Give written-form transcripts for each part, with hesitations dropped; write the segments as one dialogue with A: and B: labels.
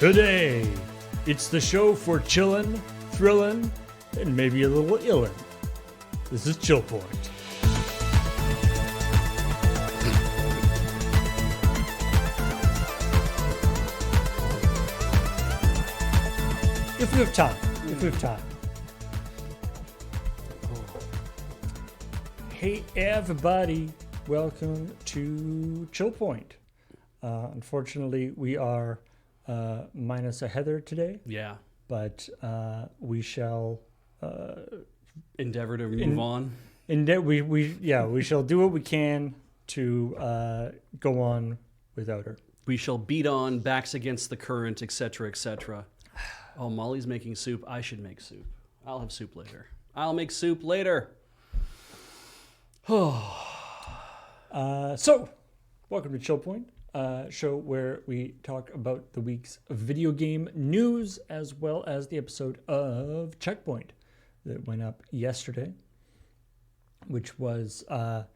A: Today, it's the show for chillin', thrillin', and maybe a little illin'. This is ChillPoint. If we have time. Hey everybody, welcome to ChillPoint. Unfortunately, we are minus a Heather today.
B: Yeah.
A: But we shall
B: endeavor to move on.
A: We shall do what we can to go on without her.
B: We shall beat on, backs against the current, etc., etc. Oh, Molly's making soup. I should make soup. I'll have soup later. I'll make soup later.
A: So, welcome to ChillPoint, show where we talk about the week's video game news as well as the episode of Checkpoint that went up yesterday, which was a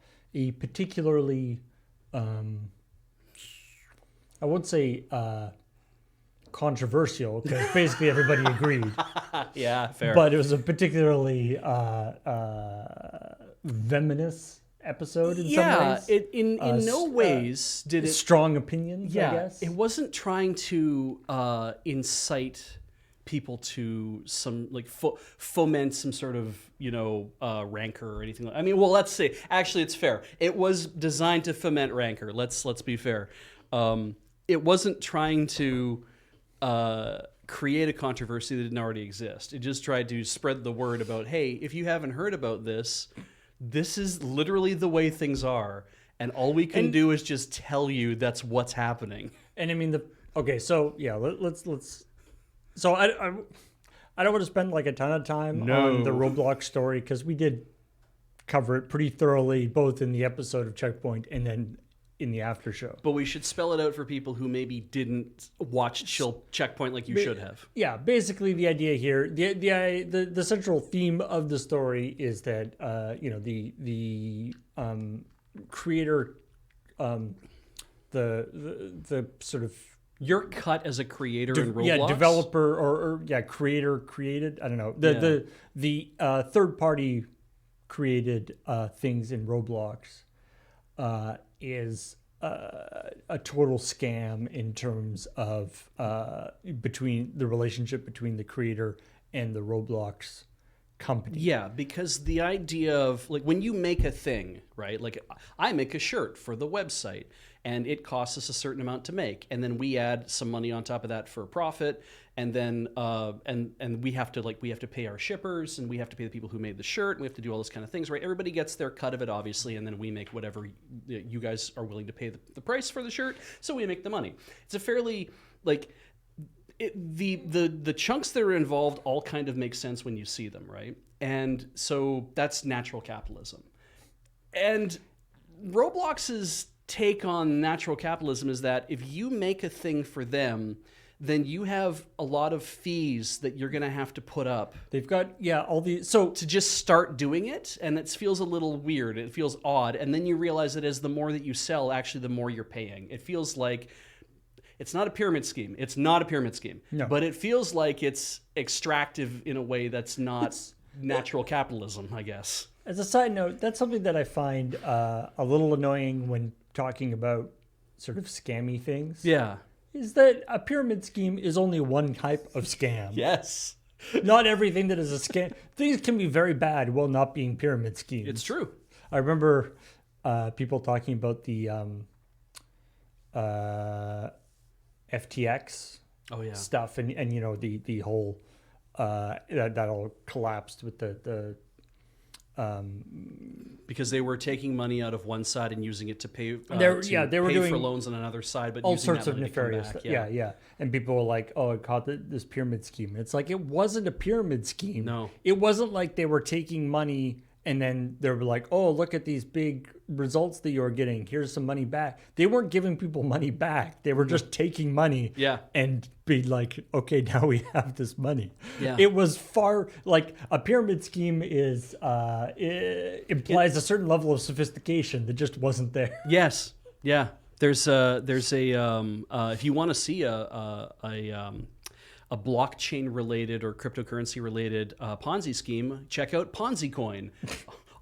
A: particularly, I won't say controversial, because basically everybody agreed.
B: Yeah, fair.
A: But it was a particularly venomous episode in some ways.
B: In no ways did it...
A: Strong opinions, I guess.
B: It wasn't trying to incite people to some, like, foment some sort of, rancor or anything. Let's say, actually, it's fair. It was designed to foment rancor. Let's be fair. It wasn't trying to create a controversy that didn't already exist. It just tried to spread the word about, hey, if you haven't heard about this, this is literally the way things are, and all we can do is just tell you that's what's happening.
A: And I mean, let's. So I don't want to spend like a ton of time on the Roblox story, because we did cover it pretty thoroughly, both in the episode of Checkpoint and then in the after show.
B: But we should spell it out for people who maybe didn't watch Checkpoint like you should have.
A: Yeah, basically the idea here, the central theme of the story is that the creator, the sort of
B: your cut as a creator in Roblox.
A: Yeah, developer or creator created. I don't know the third party created things in Roblox. Is a total scam in terms of between the relationship between the creator and the Roblox company.
B: Yeah, because the idea of, like, when you make a thing, right? Like, I make a shirt for the website, and it costs us a certain amount to make, and then we add some money on top of that for profit, and then and we have to pay our shippers, and we have to pay the people who made the shirt, and we have to do all those kind of things, right? Everybody gets their cut of it, obviously, and then we make whatever you guys are willing to pay the price for the shirt, so we make the money. It's a fairly, like, the chunks that are involved all kind of make sense when you see them, right? And so that's natural capitalism. And Roblox's take on natural capitalism is that if you make a thing for them, then you have a lot of fees that you're going to have to put up.
A: They've got, all the... So
B: to just start doing it, and it feels a little weird. It feels odd. And then you realize that as the more that you sell, actually the more you're paying. It feels like... It's not a pyramid scheme. It's not a pyramid scheme.
A: No.
B: But it feels like it's extractive in a way that's not natural capitalism, I guess.
A: As a side note, that's something that I find a little annoying when talking about sort of scammy things.
B: Yeah.
A: Is that a pyramid scheme is only one type of scam.
B: Yes.
A: Not everything that is a scam. Things can be very bad while not being pyramid schemes.
B: It's true.
A: I remember people talking about the FTX stuff, and the whole that all collapsed with the
B: because they were taking money out of one side and using it to pay
A: they were doing
B: for loans on another side, but
A: all
B: using
A: sorts
B: that
A: of
B: money
A: nefarious
B: to come
A: stuff.
B: back.
A: Yeah. And people were like, "Oh, it caught this pyramid scheme." It's like, it wasn't a pyramid scheme.
B: No,
A: it wasn't like they were taking money and then they were like, "Oh, look at these big results that you're getting. Here's some money back." They weren't giving people money back. They were just taking money and be like, "Okay, now we have this money."
B: Yeah.
A: It was far, like, a pyramid scheme is it implies a certain level of sophistication that just wasn't there.
B: Yes. Yeah. There's a if you want to see a blockchain related or cryptocurrency related Ponzi scheme, check out Ponzi Coin.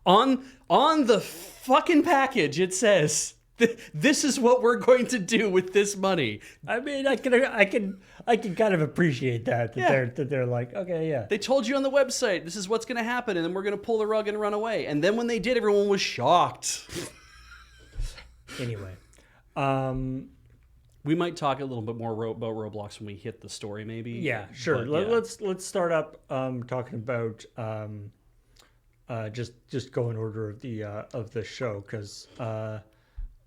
B: on the fucking package, it says, "This is what we're going to do with this money."
A: I mean, I can kind of appreciate that they're like, okay, yeah.
B: They told you on the website, this is what's going to happen, and then we're going to pull the rug and run away. And then when they did, everyone was shocked.
A: Anyway,
B: we might talk a little bit more about Roblox when we hit the story, maybe.
A: Yeah, sure. Let's start up talking about just go in order of the show, because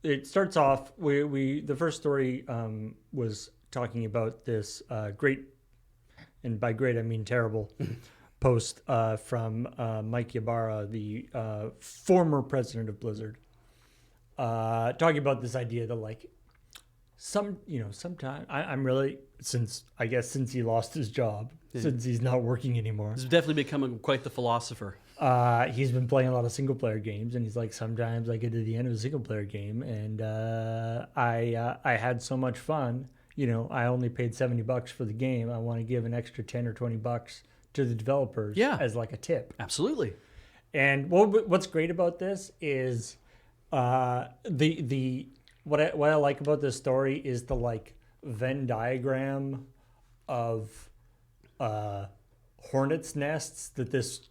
A: it starts off. The first story was talking about this great, and by great I mean terrible, post from Mike Ybarra, the former president of Blizzard, talking about this idea that like sometime I'm really, since he lost his job, since he's not working anymore,
B: he's definitely becoming quite the philosopher.
A: He's been playing a lot of single player games, and he's like, sometimes I get to the end of a single player game and I had so much fun. I only paid $70 for the game. I want to give an extra $10 or $20 to the developers as like a tip.
B: Absolutely.
A: And what's great about this is what I like about this story is the like Venn diagram of hornets nests that this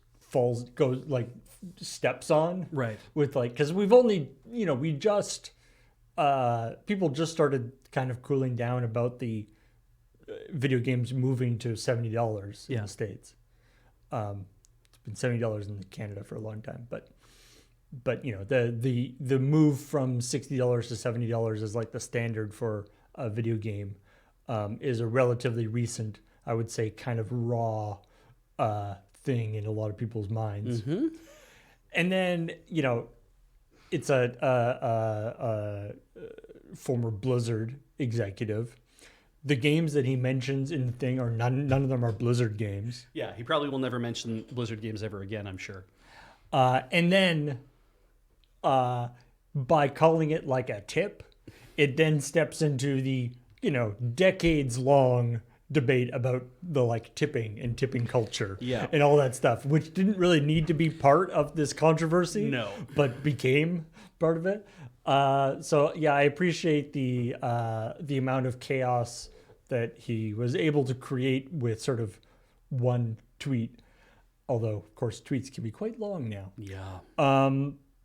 A: steps on.
B: Right.
A: With like, because we've only, people just started kind of cooling down about the video games moving to $70 in the States. It's been $70 in Canada for a long time, but the move from $60 to $70 is like the standard for a video game, is a relatively recent, I would say, kind of raw thing in a lot of people's minds.
B: Mm-hmm.
A: And then it's a former Blizzard executive. The games that he mentions in the thing are none of them are Blizzard games.
B: Yeah, he probably will never mention Blizzard games ever again, I'm sure.
A: And then by calling it like a tip, it then steps into the decades long debate about the like tipping and tipping culture and all that stuff, which didn't really need to be part of this controversy, but became part of it. So yeah, I appreciate the amount of chaos that he was able to create with sort of one tweet, although of course tweets can be quite long now.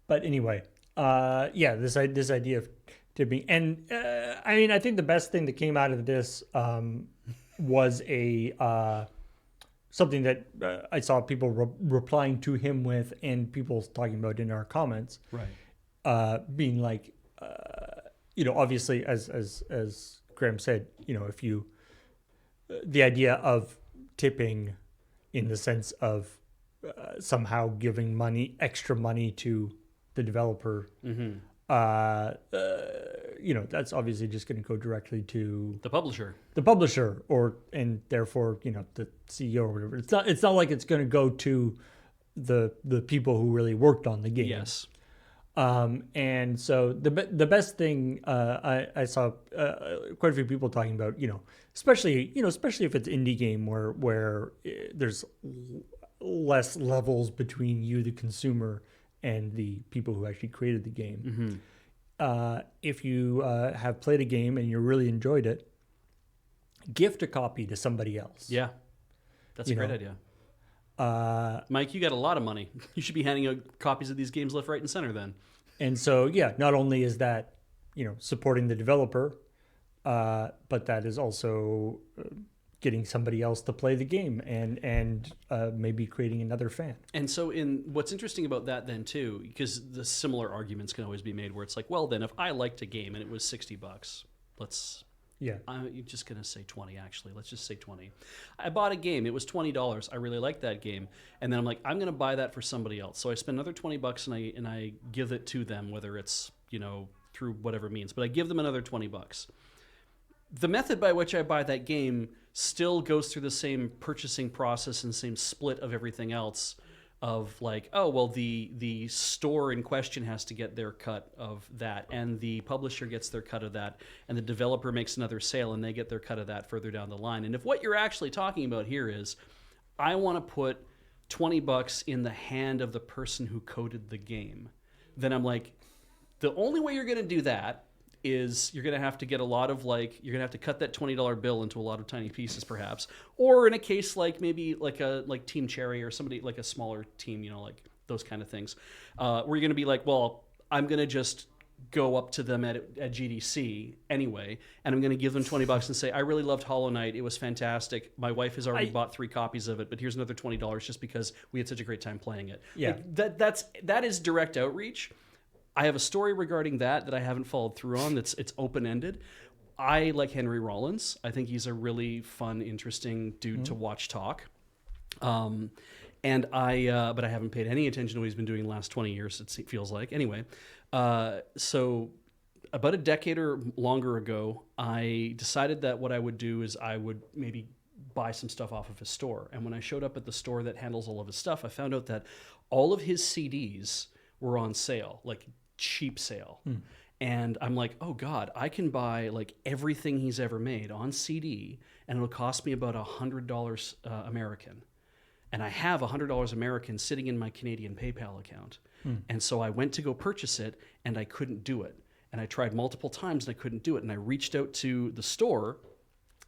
A: But anyway, this idea of tipping, and I mean, I think the best thing that came out of this was something that I saw people replying to him with, and people talking about in our comments, being like, obviously, as Graham said, if you, the idea of tipping in the sense of somehow giving extra money to the developer, that's obviously just going to go directly to the publisher, and therefore, the CEO or whatever. It's not like it's going to go to the people who really worked on the game.
B: Yes.
A: And so the best thing I saw quite a few people talking about, especially if it's indie game where there's less levels between you, the consumer, and the people who actually created the game. If you have played a game and you really enjoyed it, gift a copy to somebody else.
B: Yeah, that's a great idea. Mike, you got a lot of money. You should be handing out copies of these games left, right, and center then.
A: And so, not only is that, supporting the developer, but that is also getting somebody else to play the game and maybe creating another fan. And so
B: what's interesting about that then too, because the similar arguments can always be made where it's like, well, then if I liked a game and it was $60, I'm just going to say 20 actually. Let's just say 20. I bought a game. It was $20. I really liked that game. And then I'm like, I'm going to buy that for somebody else. So I spend another $20 and I give it to them, whether it's, through whatever means, but I give them another $20. The method by which I buy that game still goes through the same purchasing process and same split of everything else of like, oh, well, the store in question has to get their cut of that, and the publisher gets their cut of that, and the developer makes another sale and they get their cut of that further down the line. And if what you're actually talking about here is, I want to put $20 in the hand of the person who coded the game, then I'm like, the only way you're going to do that is you're going to have to get a lot of like, you're going to have to cut that $20 bill into a lot of tiny pieces perhaps. Or in a case like maybe like Team Cherry or somebody like a smaller team, like those kind of things, where you're going to be like, well, I'm going to just go up to them at GDC anyway, and I'm going to give them $20 and say, I really loved Hollow Knight. It was fantastic. My wife has already bought 3 copies of it, but here's another $20 just because we had such a great time playing it.
A: Yeah.
B: Like, that is direct outreach. I have a story regarding that I haven't followed through on. It's open-ended. I like Henry Rollins. I think he's a really fun, interesting dude to watch talk. But I haven't paid any attention to what he's been doing the last 20 years, it feels like. Anyway, so about a decade or longer ago, I decided that what I would do is I would maybe buy some stuff off of his store. And when I showed up at the store that handles all of his stuff, I found out that all of his CDs were on sale, like cheap sale. And I'm like, oh God, I can buy like everything he's ever made on CD, and it'll cost me about $100 American. And I have $100 American sitting in my Canadian PayPal account. And so I went to go purchase it, and I couldn't do it. And I tried multiple times, and I couldn't do it. And I reached out to the store,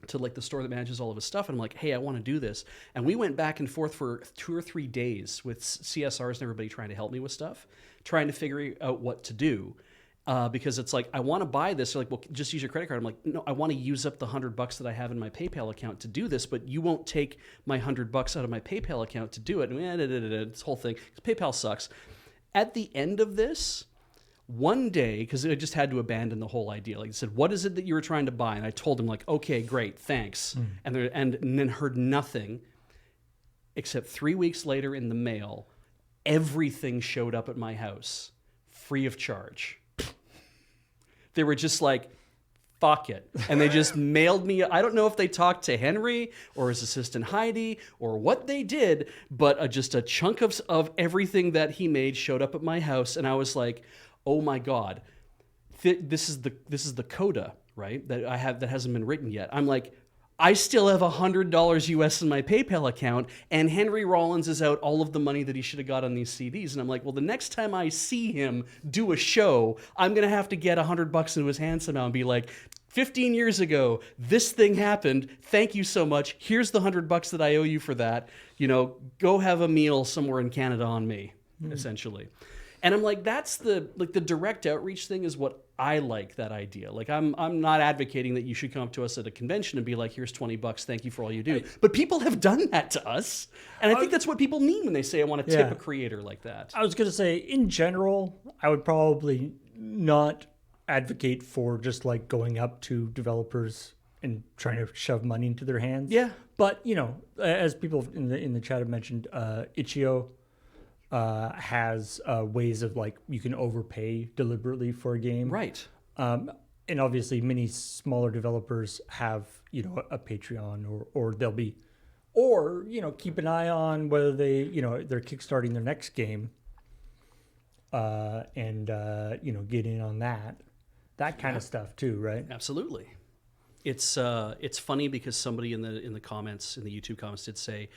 B: to like the store that manages all of his stuff, and I'm like, hey, I want to do this. And we went back and forth for 2 or 3 days with CSRs and everybody trying to help me with stuff, trying to figure out what to do. Because it's like, I want to buy this. They're like, well, just use your credit card. I'm like, no, I want to use up the $100 that I have in my PayPal account to do this, but you won't take my $100 out of my PayPal account to do it. And this whole thing, PayPal sucks. At the end of this, one day, because I just had to abandon the whole idea. Like I said, what is it that you were trying to buy? And I told him like, okay, great, thanks. And then heard nothing, except 3 weeks later in the mail, everything showed up at my house, free of charge. They were just like, fuck it. And they just mailed me. I don't know if they talked to Henry or his assistant Heidi or what they did, but just a chunk of everything that he made showed up at my house. And I was like, oh my God, this is the coda, right? That I have that hasn't been written yet. I'm like, I still have $100 US in my PayPal account, and Henry Rollins is out all of the money that he should have got on these CDs. And I'm like, well, the next time I see him do a show, I'm going to have to get $100 into his hand somehow and be like, 15 years ago, this thing happened. Thank you so much. Here's the $100 that I owe you for that. Go have a meal somewhere in Canada on me, essentially. And I'm like, that's the direct outreach thing is what I like, that idea. Like, I'm not advocating that you should come up to us at a convention and be like, here's $20, thank you for all you do. But people have done that to us. And I think that's what people mean when they say, I want to tip a creator like that.
A: I was going to say, in general, I would probably not advocate for just like going up to developers and trying to shove money into their hands.
B: Yeah.
A: But, as people in the chat have mentioned, Itch.io has ways of like you can overpay deliberately for a game,
B: right?
A: And obviously, many smaller developers have a Patreon, or they'll be, or keep an eye on whether they they're kickstarting their next game, and get in on that kind of stuff too, right?
B: Absolutely. It's funny because somebody in the comments, in the YouTube comments, did say,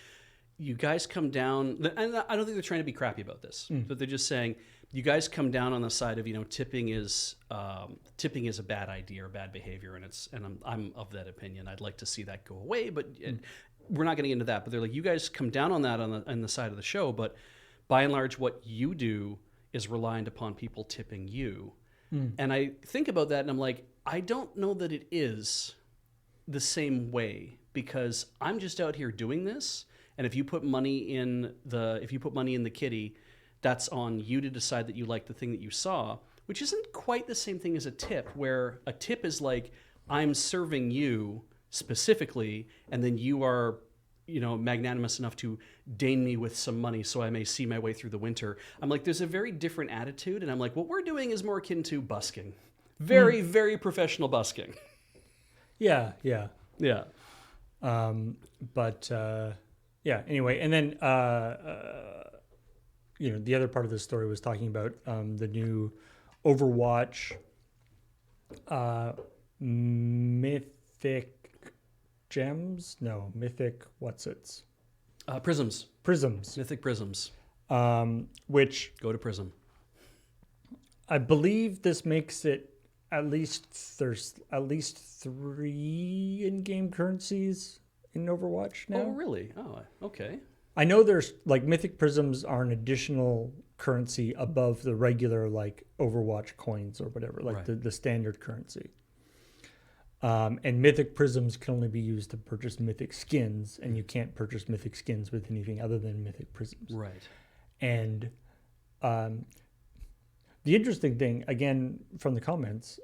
B: you guys come down, and I don't think they're trying to be crappy about this, but they're just saying, you guys come down on the side of, tipping is a bad idea or bad behavior, and I'm of that opinion. I'd like to see that go away, but we're not getting into that. But they're like, you guys come down on that on the side of the show, but by and large, what you do is reliant upon people tipping you. And I think about that, and I'm like, I don't know that it is the same way, because I'm just out here doing this. And if you put money in the kitty, that's on you to decide that you like the thing that you saw, which isn't quite the same thing as a tip, where a tip is like, I'm serving you specifically, and then you are, magnanimous enough to deign me with some money so I may see my way through the winter. I'm like, there's a very different attitude, and I'm like, what we're doing is more akin to busking. Very, very professional busking.
A: Yeah.
B: Yeah.
A: Yeah, anyway, and then the other part of the story was talking about the new Overwatch Mythic Gems? No, Mythic,
B: Prisms.
A: Prisms.
B: Mythic Prisms.
A: Which
B: Go to Prism.
A: I believe this makes it there's at least 3 in-game currencies in Overwatch now.
B: Oh, really? Oh, okay.
A: I know there's like Mythic Prisms are an additional currency above the regular like Overwatch coins or whatever, like the standard currency. And Mythic Prisms can only be used to purchase Mythic skins, and you can't purchase Mythic skins with anything other than Mythic Prisms.
B: Right.
A: And the interesting thing, again, from the comments,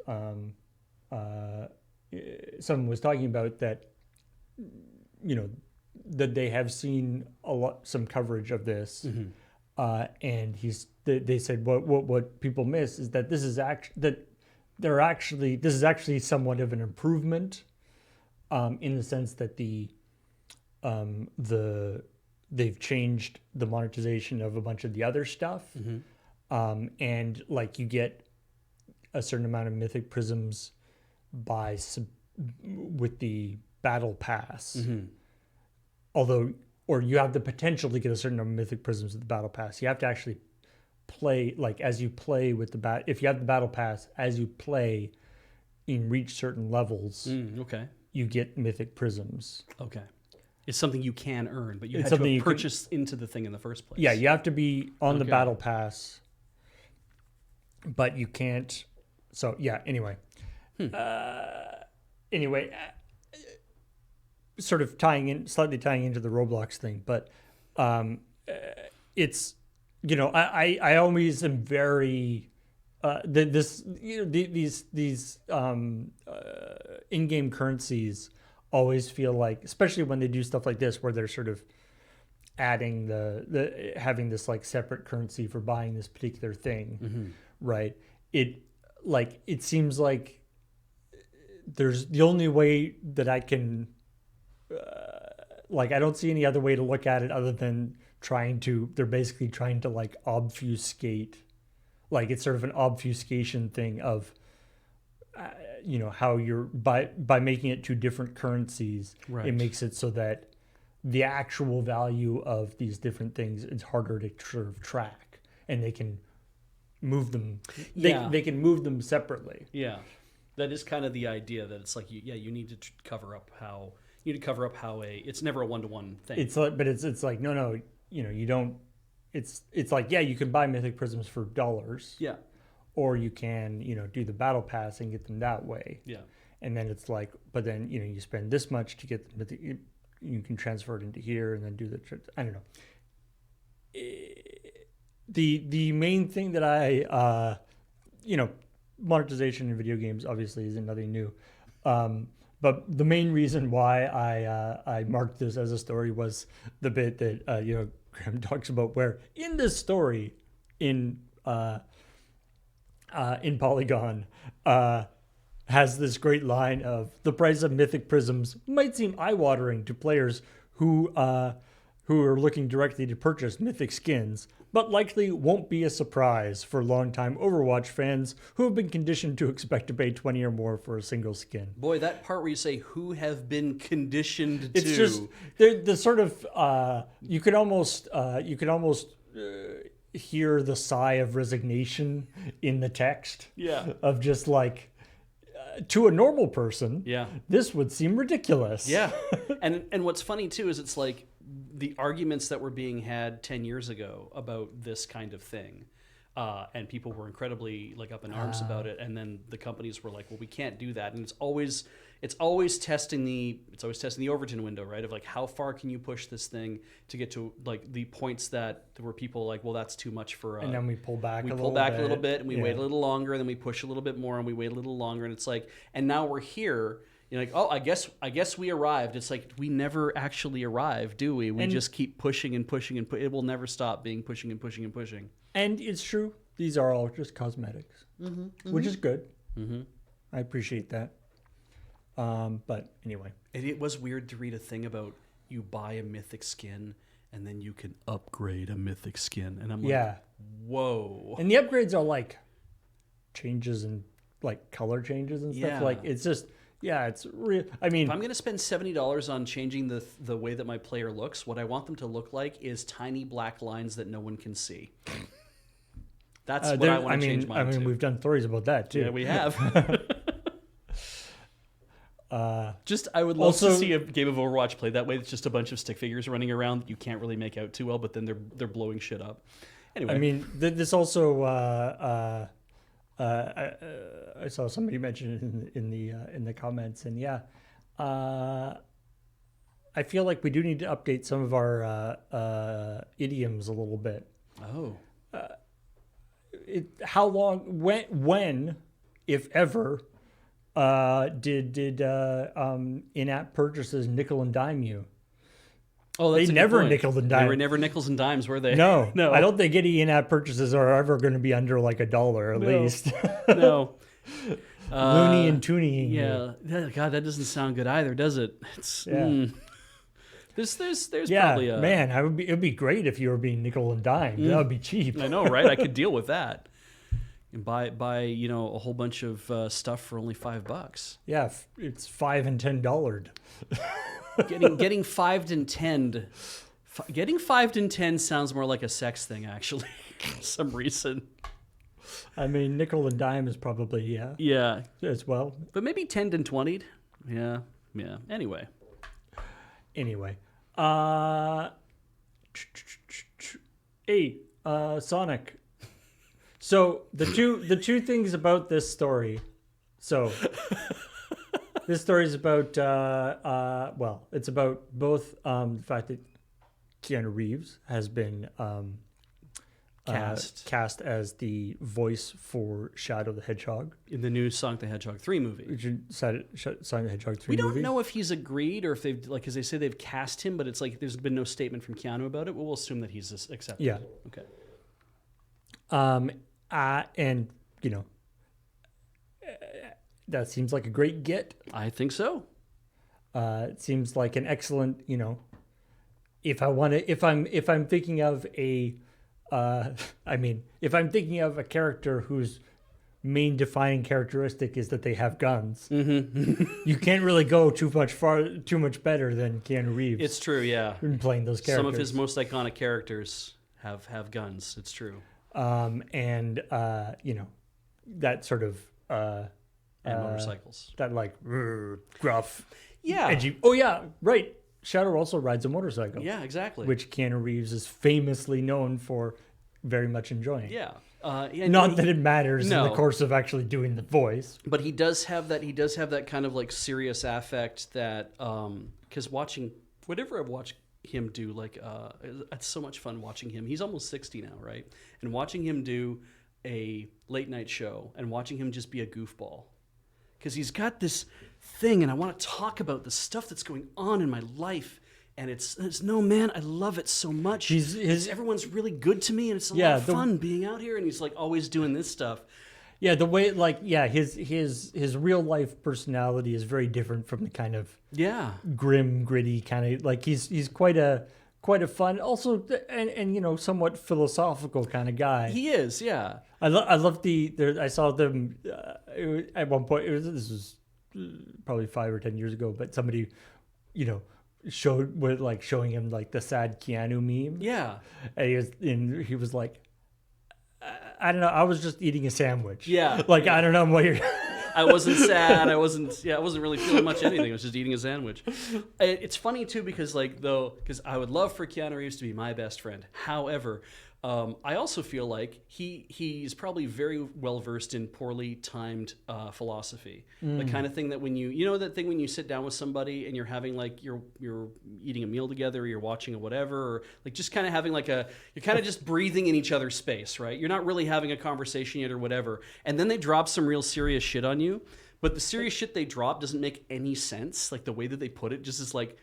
A: someone was talking about that, that they have seen some coverage of this, and they said what people miss is that this is actually somewhat of an improvement, in the sense that they've changed the monetization of a bunch of the other stuff. And like you get a certain amount of Mythic Prisms with the Battle Pass. Or you have the potential to get a certain number of Mythic Prisms with the Battle Pass. You have to actually play, like as you play with if you have the Battle Pass, as you play and reach certain levels, you get Mythic Prisms.
B: Okay. It's something you can earn, but you have to purchase into the thing in the first place.
A: Yeah, you have to be on the Battle Pass, but you can't. So yeah. Anyway, sort of slightly tying into the Roblox thing, but it's I always am very these in-game currencies always feel like, especially when they do stuff like this where they're sort of adding having this like separate currency for buying this particular thing, right? It seems like there's the only way that I can I don't see any other way to look at it other than they're basically trying to like obfuscate, like it's sort of an obfuscation thing of how you're by making it 2 different currencies, it makes it so that the actual value of these different things is harder to sort of track, and they can move them. They can move them separately.
B: Yeah, that is kind of the idea, that it's like you need to cover up how it's never a 1-to-1 thing.
A: It's like, but it's like no, you don't. It's like you can buy Mythic Prisms for $.
B: Yeah.
A: Or you can, do the Battle Pass and get them that way.
B: Yeah. And
A: then it's like, but then, you spend this much to get them, but you can transfer it into here and then do I don't know. The main thing that I, monetization in video games obviously isn't nothing new. But the main reason why I marked this as a story was the bit that, Graham talks about, where in this story in Polygon, has this great line of, the price of Mythic Prisms might seem eye-watering to players who are looking directly to purchase Mythic skins, but likely won't be a surprise for longtime Overwatch fans who have been conditioned to expect to pay 20 or more for a single skin.
B: Boy, that part where you say who have been conditioned to.
A: It's just the sort of you could almost hear the sigh of resignation in the text.
B: Yeah.
A: Of just like, to a normal person, this would seem ridiculous.
B: Yeah. And what's funny too is it's like the arguments that were being had 10 years ago about this kind of thing, and people were incredibly like up in arms about it, and then the companies were like, well, we can't do that. And it's always testing the Overton window, right? Of like, how far can you push this thing to get to like the points that were people like, well, that's too much for
A: and then we pull back
B: a little bit and we wait a little longer, and then we push a little bit more and we wait a little longer, and it's like, and now we're here. You're like, oh, I guess we arrived. It's like, we never actually arrived, do we? We just keep pushing and pushing and it will never stop being pushing and pushing and pushing.
A: And it's true. These are all just cosmetics, which is good. I appreciate that. But anyway.
B: It was weird to read a thing about you buy a Mythic skin and then you can upgrade a mythic skin. And I'm like,
A: Yeah.
B: whoa.
A: And the upgrades are like changes and like color changes and stuff.
B: Yeah.
A: Like it's just, yeah, it's real. I mean,
B: If I'm going to spend $70 on changing the way that my player looks, what I want them to look like is tiny black lines that no one can see. That's what I want to change mine to.
A: we've done stories about that too.
B: Yeah, we have. I would love to see a game of Overwatch played that way. It's just a bunch of stick figures running around that you can't really make out too well, but then they're blowing shit up. Anyway,
A: I mean, this also. I saw somebody mention it in the comments, and yeah, I feel like we do need to update some of our idioms a little bit.
B: Oh,
A: How long? When, if ever, did in-app purchases nickel and dime you?
B: oh, that's
A: They
B: a good
A: never
B: point.
A: nickel and
B: They
A: dime.
B: were never nickels and dimes, were they?
A: No,
B: no,
A: I don't think any in-app purchases are ever going to be under like $1 at
B: No.
A: least.
B: No.
A: Looney and Tooney.
B: Yeah. God, that doesn't sound good either, does it? It's
A: Yeah.
B: There's
A: Yeah,
B: probably a
A: man, it'd be great if you were being nickel and dime. That would be cheap.
B: I know, right? I could deal with that. And buy a whole bunch of stuff for only $5.
A: Yeah, it's $5 and $10.
B: Getting 5'd and 10'd. Getting 5'd and 10 sounds more like a sex thing, actually, for some reason.
A: I mean, nickel and dime is probably
B: Yeah,
A: as well.
B: but maybe 10'd and 20'd. Yeah. Anyway,
A: hey, Sonic. So the two things about this story. So this story is about it's about both the fact that Keanu Reeves has been cast as the voice for Shadow the Hedgehog.
B: in the new Sonic the Hedgehog 3 movie.
A: Sonic the Hedgehog 3
B: We don't
A: movie.
B: know if he's agreed or if they've, like, because they say they've cast him, but it's like there's been no statement from Keanu about it. We'll assume that he's accepted.
A: Yeah.
B: Okay.
A: And you know, that seems like a great get.
B: I think so.
A: It seems like an excellent, you know, if I'm thinking of a, if I'm thinking of a character whose main defining characteristic is that they have guns, you can't really go too much better than Keanu Reeves.
B: It's true, yeah.
A: in playing those characters.
B: Some of his most iconic characters have guns. It's true.
A: You know, that sort of
B: And motorcycles.
A: that like gruff,
B: Yeah.
A: edgy. Oh yeah, right. Shadow also rides a motorcycle.
B: Yeah, exactly.
A: Which Keanu Reeves is famously known for very much enjoying.
B: Yeah.
A: Not that it matters in
B: No.
A: the course of actually doing the voice.
B: But he does have that. He does have that kind of like serious affect that because watching whatever I've watched him do, like it's so much fun watching him. He's almost 60 now, right? And watching him do a late night show and watching him just be a goofball because he's got this thing, and I want to talk about the stuff that's going on in my life. And it's no, man, I love it so much. Everyone's really good to me, and it's a lot of fun being out here. And he's like always doing this stuff.
A: Yeah, the way his real life personality is very different from the kind of grim, gritty kind of like he's quite a fun, also and you know somewhat philosophical kind of guy.
B: He is, yeah.
A: I love I saw them at one point. This was probably 5 or 10 years ago, but somebody, you know, showing him like the sad Keanu meme.
B: Yeah,
A: and he was like, I don't know, I was just eating a sandwich.
B: Yeah,
A: like I don't know what you're.
B: I wasn't sad. I wasn't really feeling much anything. I was just eating a sandwich. It's funny too because I would love for Keanu Reeves to be my best friend. However, I also feel like he's probably very well versed in poorly timed philosophy. The kind of thing that when you sit down with somebody and you're having like you're eating a meal together, or you're watching a whatever, or like just kind of having like you're kind of just breathing in each other's space, right? You're not really having a conversation yet or whatever, and then they drop some real serious shit on you, but the serious shit they drop doesn't make any sense. Like the way that they put it just is like.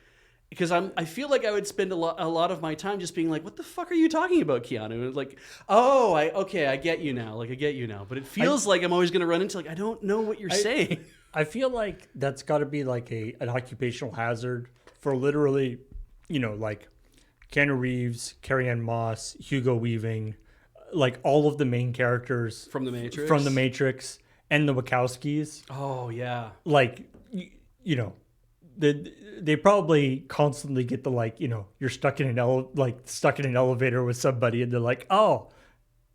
B: Because I feel like I would spend a lot of my time just being like, what the fuck are you talking about, Keanu? And like, I get you now. Like, I get you now. But it feels like I'm always going to run into like, I don't know what you're saying.
A: I feel like that's got to be like an occupational hazard for literally, you know, like Keanu Reeves, Carrie-Anne Moss, Hugo Weaving, like all of the main characters
B: From The Matrix?
A: from The Matrix, and the Wachowskis.
B: Oh, yeah.
A: Like, you know, they probably constantly get the, like, you know, you're stuck in an elevator with somebody and they're like, oh,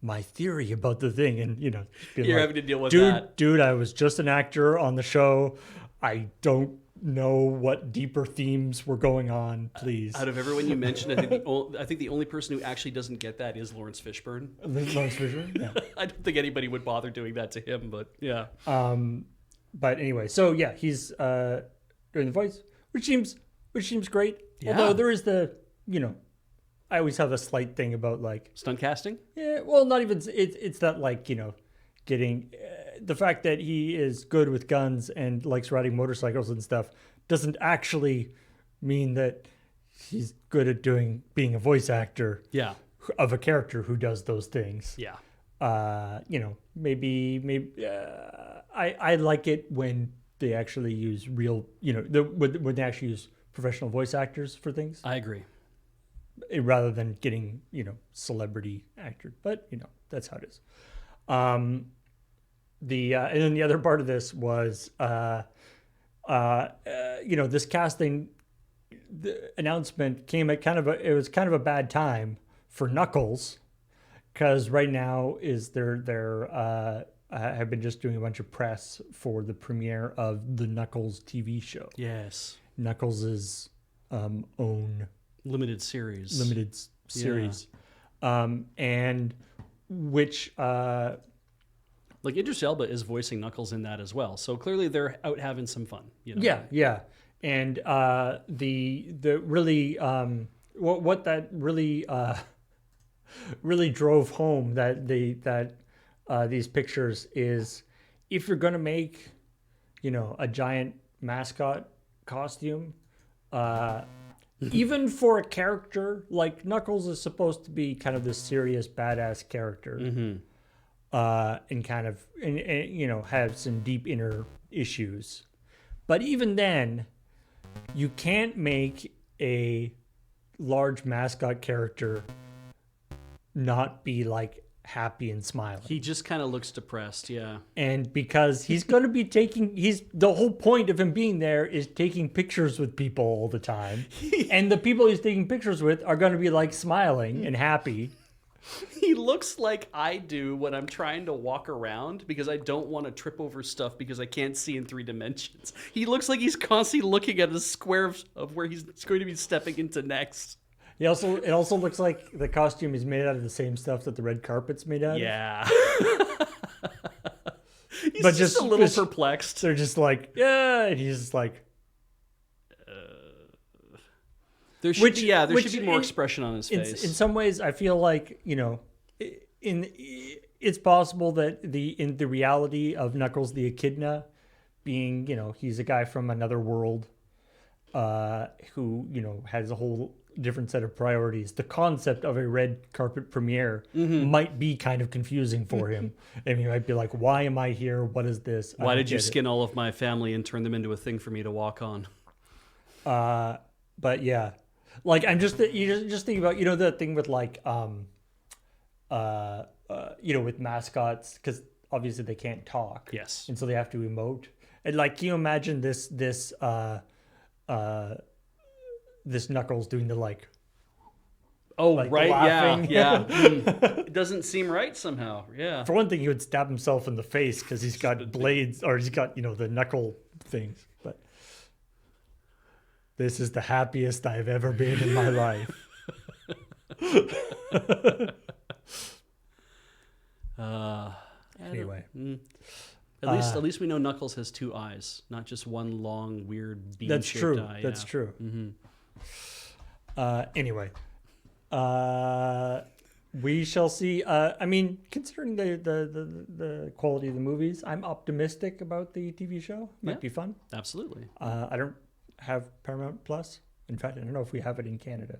A: my theory about the thing. And, you know,
B: You're having to deal with that.
A: Dude, I was just an actor on the show. I don't know what deeper themes were going on, please.
B: Out of everyone you mentioned, I think the only person who actually doesn't get that is Lawrence Fishburne.
A: Lawrence Fishburne? Yeah.
B: I don't think anybody would bother doing that to him, but yeah.
A: But anyway, so yeah, he's doing the voice, which seems great.
B: Yeah.
A: Although there is the, you know, I always have a slight thing about like
B: Stunt casting?
A: yeah, well, not even it's that, like, you know, getting the fact that he is good with guns and likes riding motorcycles and stuff doesn't actually mean that he's good at being a voice actor
B: Yeah.
A: of a character who does those things.
B: Yeah.
A: You know, maybe I like it when they actually use real, you know, when they actually use professional voice actors for things
B: I agree.
A: rather than getting, you know, celebrity actor. But, you know, that's how it is. And then the other part of this was, you know, this casting the announcement came at it was kind of a bad time for Knuckles, because right now is they're have been just doing a bunch of press for the premiere of the Knuckles TV show.
B: Yes.
A: Knuckles' own
B: Limited series.
A: And which
B: like Idris Elba is voicing Knuckles in that as well. So clearly they're out having some fun. You know?
A: yeah. And the really what that really really drove home that these pictures is, if you're gonna make, you know, a giant mascot costume, even for a character like Knuckles is supposed to be kind of this serious badass character, and kind of and you know, have some deep inner issues, but even then, you can't make a large mascot character not be like happy and smiling.
B: He just kind of looks depressed, yeah.
A: And because he's going to be the whole point of him being there is taking pictures with people all the time. And the people he's taking pictures with are going to be like smiling and happy.
B: He looks like I do when I'm trying to walk around because I don't want to trip over stuff because I can't see in 3 dimensions. He looks like he's constantly looking at a square of where he's going to be stepping into next.
A: It also looks like the costume is made out of the same stuff that the red carpet's made out of.
B: Yeah. He's
A: but
B: just a little perplexed.
A: They're just like, yeah, and he's just like,
B: there should be more expression on his face.
A: In some ways, I feel like, you know, it's possible that in the reality of Knuckles the Echidna being, you know, he's a guy from another world, who, you know, has a whole different set of priorities. The concept of a red carpet premiere might be kind of confusing for him. And he might be like, why am I here? What is this?
B: Why did you skin all of my family and turn them into a thing for me to walk on?
A: But yeah, like you just think about, you know, the thing with like, you know, with mascots, because obviously they can't talk.
B: Yes.
A: And so they have to emote. And like, can you imagine this Knuckles doing the like,
B: oh,
A: like
B: right,
A: laughing?
B: yeah. It doesn't seem right somehow. Yeah.
A: For one thing, he would stab himself in the face because he's got blades, or he's got, you know, the knuckle things. But this is the happiest I've ever been in my life. Anyway.
B: At least we know Knuckles has 2 eyes, not just one long, weird bean-shaped eye.
A: That's true. Anyway, we shall see. I mean, considering the quality of the movies, I'm optimistic about the TV show. Might be fun.
B: Absolutely.
A: I don't have Paramount Plus. In fact, I don't know if we have it in Canada.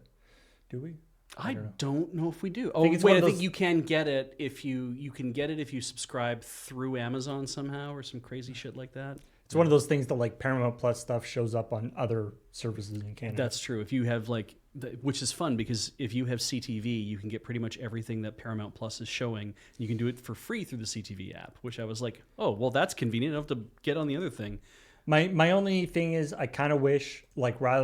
A: Do we?
B: I don't know if we do.
A: I think
B: you can get it if you can get it if you subscribe through Amazon somehow or some crazy shit like that.
A: It's one of those things that like Paramount Plus stuff shows up on other services in Canada.
B: That's true. If you have like which is fun because if you have CTV, you can get pretty much everything that Paramount Plus is showing. You can do it for free through the CTV app, which I was like, oh, well, that's convenient. I don't have to get on the other thing.
A: My only thing is I kind of wish, like, my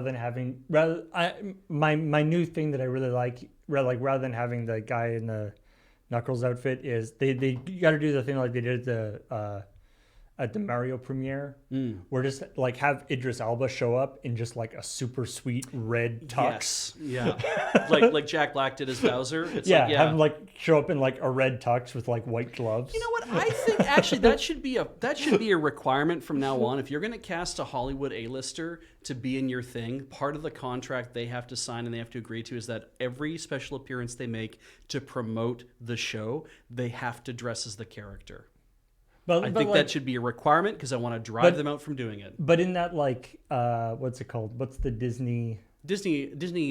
A: new thing that I really like, rather than having the guy in the Knuckles outfit, is they got to do the thing like they did at the Mario premiere, where just like have Idris Elba show up in just like a super sweet red tux.
B: Yes. Yeah. like Jack Black did as Bowser. It's
A: have him like show up in like a red tux with like white gloves.
B: You know what? I think actually that should be a requirement from now on. If you're going to cast a Hollywood A-lister to be in your thing, part of the contract they have to sign and they have to agree to is that every special appearance they make to promote the show, they have to dress as the character. I think that should be a requirement because I want to drive them out from doing it.
A: But in that, like, what's it called? What's the Disney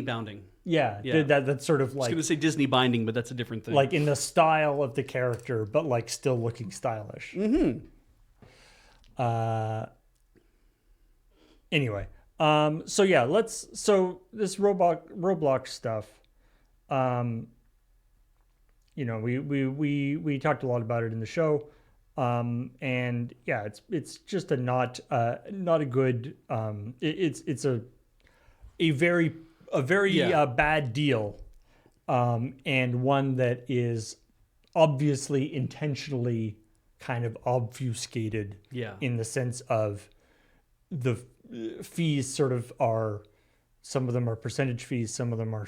B: bounding?
A: Yeah. That's sort of like...
B: I was going to say Disney binding, but that's a different thing.
A: Like in the style of the character, but like still looking stylish.
B: Mm-hmm.
A: Anyway, so yeah, so this Roblox stuff, you know, we talked a lot about it in the show. And yeah, it's just not a good, it's a very bad deal. And one that is obviously intentionally kind of obfuscated in the sense of the fees sort of are, some of them are percentage fees, some of them are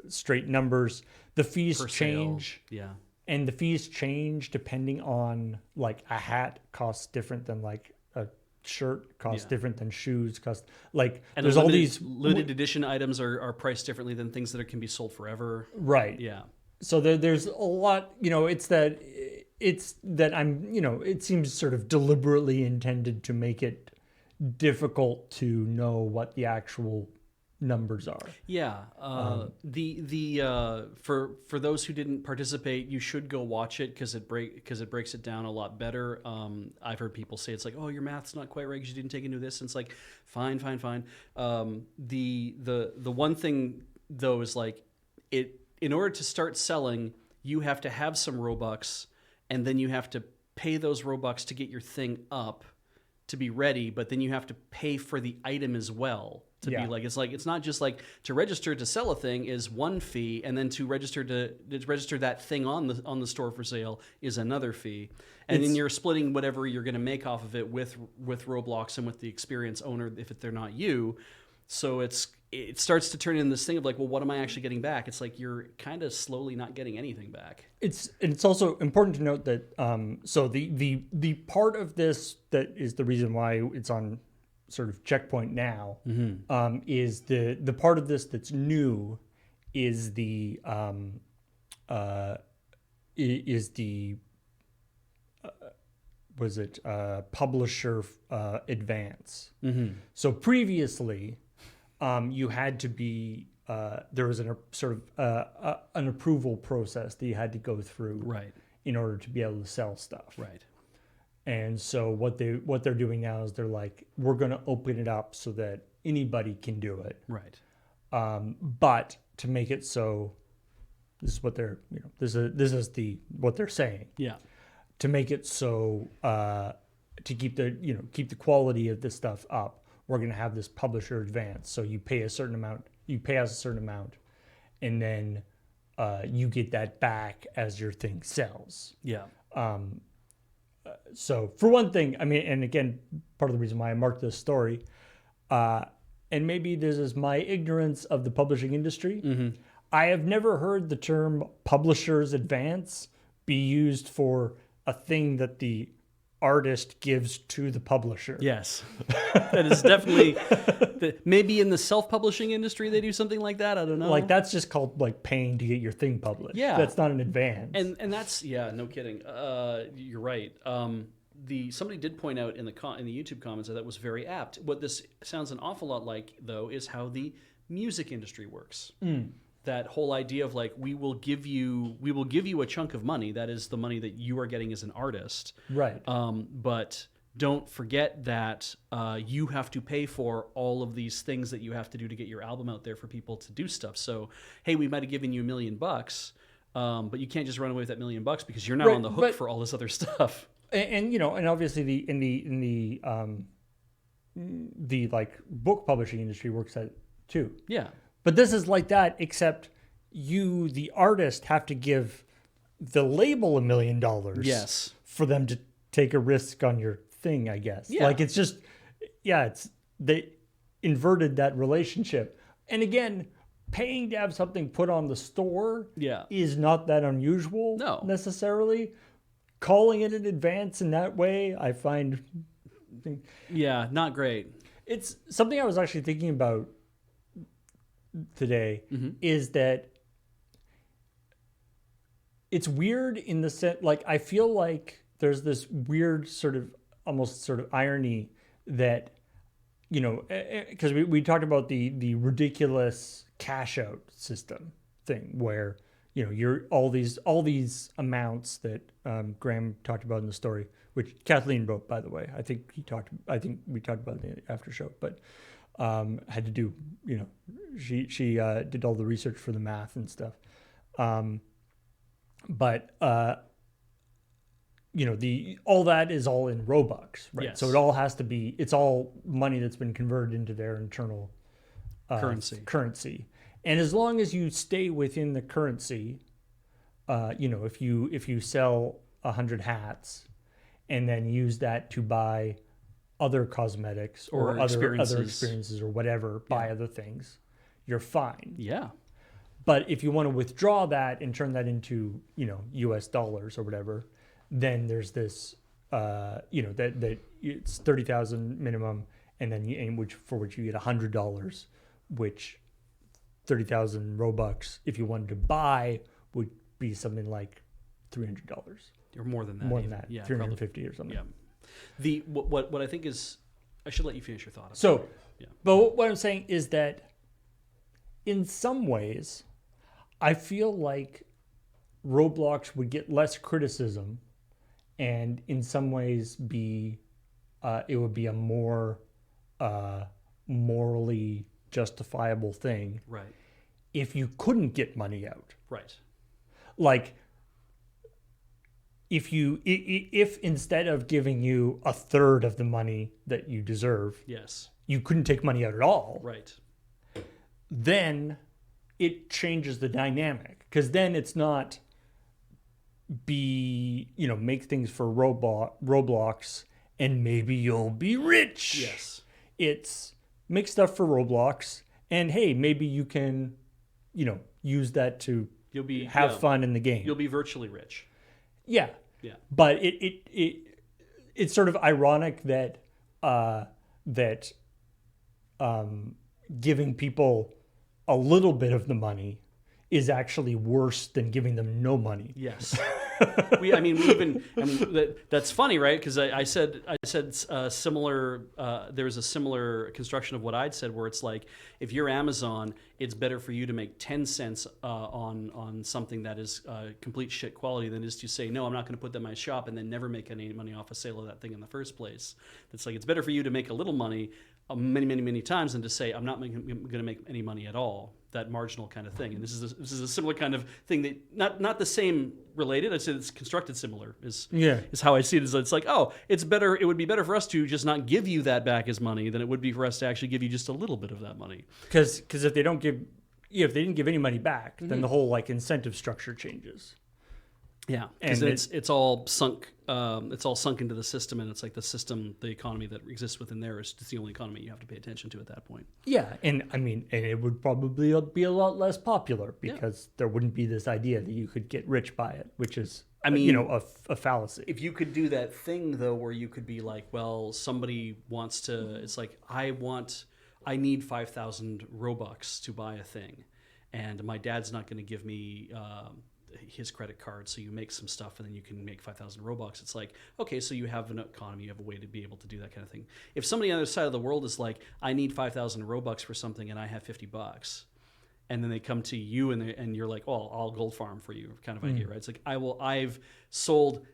A: straight numbers. The fees change.
B: Yeah.
A: And the fees change depending on, like, a hat costs different than like a shirt costs different than shoes cost. Like,
B: and
A: there's all these
B: limited edition items are priced differently than things that can be sold forever.
A: Right.
B: Yeah.
A: So there's a lot, you know, it's that I'm, you know, it seems sort of deliberately intended to make it difficult to know what the actual numbers are.
B: Yeah. For those who didn't participate, you should go watch it because it breaks it down a lot better. I've heard people say it's like, oh, your math's not quite right because you didn't take into this. And it's like, fine. The one thing though is like, in order to start selling, you have to have some Robux, and then you have to pay those Robux to get your thing up to be ready, but then you have to pay for the item as well to be like, it's not just like to register to sell a thing is one fee, and then to register that thing on the store for sale is another fee. And then you're splitting whatever you're going to make off of it with Roblox and with the experience owner if they're not you. So it starts to turn into this thing of like, well, what am I actually getting back? It's like you're kind of slowly not getting anything back. It's
A: also important to note that so the part of this that is the reason why it's on sort of ChillPoint now, is the part of this that's new is the publisher advance. So previously, you had to be there was an approval process that you had to go through in order to be able to sell stuff. And so what they're doing now is they're like, we're going to open it up so that anybody can do it. But to make it so, this is what they're, you know, this is what they're saying. To make it so to keep the quality of this stuff up, we're going to have this publisher advance. So you pay a certain amount, you pay us a certain amount, and then you get that back as your thing sells. So for one thing, I mean, and again, part of the reason why I marked this story, and maybe this is my ignorance of the publishing industry, I have never heard the term publisher's advance be used for a thing that the artist gives to the publisher.
B: Yes, that is definitely maybe in the self-publishing industry they do something like that. I don't know.
A: Like that's just called like paying to get your thing published. That's not an advance.
B: And that's no kidding. You're right. Somebody did point out in the YouTube comments that was very apt. What this sounds an awful lot like though is how the music industry works. That whole idea of like we will give you a chunk of money, that is the money that you are getting as an artist,
A: right?
B: But don't forget that you have to pay for all of these things that you have to do to get your album out there for people to do stuff. So, hey, we might have given you $1 million, but you can't just run away with that $1 million because you're now
A: Right,
B: on the hook
A: but-
B: for all this other stuff.
A: And and obviously the like book publishing industry works at it too.
B: Yeah.
A: But this is like that, except you, the artist, have to give the label $1 million.
B: Yes.
A: For them to take a risk on your thing, I guess.
B: Yeah.
A: Like it's just, it's they inverted that relationship. And again, paying to have something put on the store is not that unusual necessarily. Calling it in advance in that way, I find...
B: not great.
A: It's something I was actually thinking about today is that it's weird in the sense, like, I feel like there's this weird sort of almost sort of irony that, because we talked about the ridiculous cash out system thing where, you're all these amounts that Graham talked about in the story, which Kathleen wrote, by the way. I think we talked about it in the after show, but had to do, she did all the research for the math and stuff. But all that is all in Robux, right?
B: Yes.
A: So it all has to be, it's all money that's been converted into their internal currency. And as long as you stay within the currency, if you sell 100 hats and then use that to buy other cosmetics or other experiences or whatever, buy other things, you're fine.
B: Yeah.
A: But if you want to withdraw that and turn that into, US dollars or whatever, then there's this, that it's 30,000 minimum, and then which you get $100, which 30,000 Robux, if you wanted to buy, would be something like $300
B: or more than that.
A: More than that,
B: yeah,
A: 350 probably. Or something.
B: Yeah. What I think is, I should let you finish your thought.
A: So, but what I'm saying is that in some ways, I feel like Roblox would get less criticism, and in some ways it would be a more morally justifiable thing,
B: right?
A: If you couldn't get money out,
B: right?
A: Like if instead of giving you a third of the money that you deserve, you couldn't take money out at all,
B: right?
A: Then it changes the dynamic, because then it's not make things for Roblox and maybe you'll be rich.
B: Yes.
A: It's make stuff for Roblox, and hey, maybe you can, use that to have fun in the game.
B: You'll be virtually rich.
A: Yeah.
B: Yeah.
A: But it's sort of ironic that giving people a little bit of the money is actually worse than giving them no money.
B: Yes. That's funny, right? Because I said similar. There was a similar construction of what I'd said, where it's like, if you're Amazon, it's better for you to make 10 cents on something that is complete shit quality than it is to say, no, I'm not going to put that in my shop and then never make any money off a sale of that thing in the first place. It's like, it's better for you to make a little money many times than to say, I'm not going to make any money at all. That marginal kind of thing. And this is a similar kind of thing that not the same related. I'd say it's constructed similar is how I see it. It's like, it would be better for us to just not give you that back as money than it would be for us to actually give you just a little bit of that money.
A: Because if they didn't give any money back, then the whole incentive structure changes.
B: Yeah, because it's all sunk. It's all sunk into the system, and it's like the economy that exists within there is just the only economy you have to pay attention to at that point.
A: Yeah, and it would probably be a lot less popular because there wouldn't be this idea that you could get rich by it, which is a fallacy.
B: If you could do that thing though, where you could be like, well, somebody wants to. It's like I need 5,000 Robux to buy a thing, and my dad's not going to give me. His credit card, so you make some stuff and then you can make 5,000 Robux. It's like, okay, so you have an economy, you have a way to be able to do that kind of thing. If somebody on the other side of the world is like, I need 5,000 Robux for something and I have $50, and then they come to you and you're like, oh, I'll gold farm for you kind of idea, right? It's like, I've sold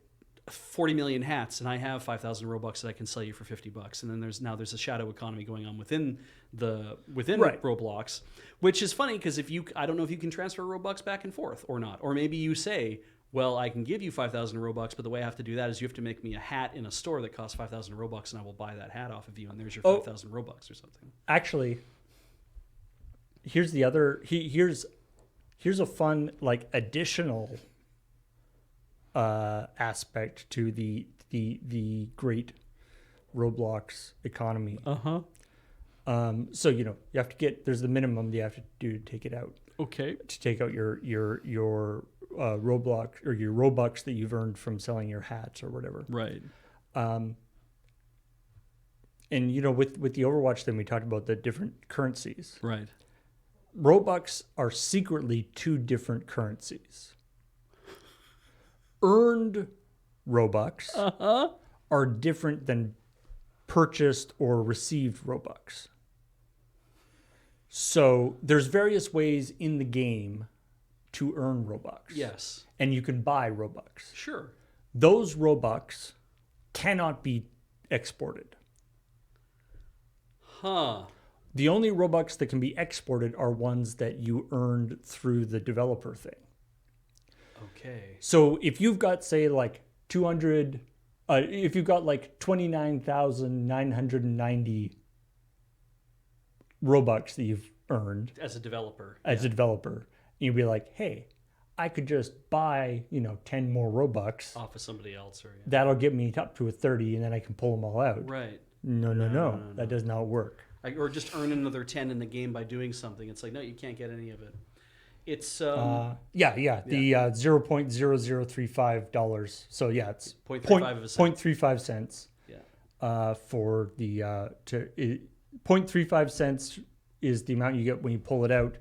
B: 40 million hats, and I have 5,000 Robux that I can sell you for $50, and then there's a shadow economy going on within
A: Right.
B: Roblox, which is funny because I don't know if you can transfer Robux back and forth or not, or maybe you say, well, I can give you 5,000 Robux, but the way I have to do that is you have to make me a hat in a store that costs 5,000 Robux, and I will buy that hat off of you, and there's your 5,000 Robux or something.
A: Actually, here's the other. Here's a fun like additional aspect to the great Roblox economy. So you have to get, there's the minimum you have to do to take it out.
B: Okay.
A: To take out your Roblox or your Robux that you've earned from selling your hats or whatever.
B: Right.
A: And with the Overwatch thing, we talked about the different currencies.
B: Right.
A: Robux are secretly two different currencies. Earned Robux are different than purchased or received Robux. So there's various ways in the game to earn Robux.
B: Yes.
A: And you can buy Robux.
B: Sure.
A: Those Robux cannot be exported.
B: Huh.
A: The only Robux that can be exported are ones that you earned through the developer thing.
B: Okay.
A: So if you've got, say, like 200, if you've got like 29,990 Robux that you've earned
B: As a developer.
A: you'd be like, hey, I could just buy, 10 more Robux.
B: Off of somebody else. Or
A: That'll get me up to a 30 and then I can pull them all out.
B: Right.
A: No. That does not work.
B: Or just earn another 10 in the game by doing something. It's like, no, you can't get any of it. It's
A: the $0.0035. So yeah, it's 0.35 cents.
B: Yeah.
A: For the 0.35 cents is the amount you get when you pull it out.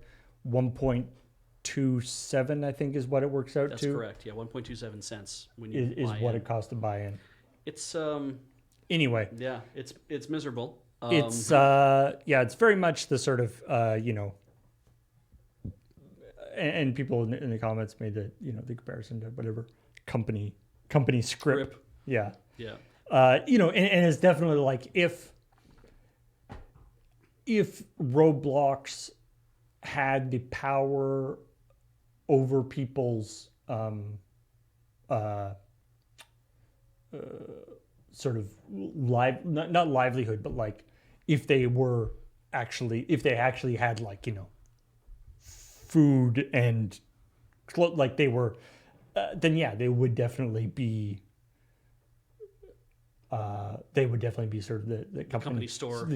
A: 1.27, I think, is what it works out
B: That's
A: to.
B: correct. Yeah, 1.27 cents when you
A: is what it costs to buy in.
B: It's
A: anyway.
B: Yeah, it's miserable.
A: It's very much the sort of and people in the comments made the comparison to whatever company script. Yeah.
B: Yeah.
A: And it's definitely like if Roblox had the power over people's sort of not livelihood, but like if they actually had like food and like they were then yeah, they would definitely be sort of the company store.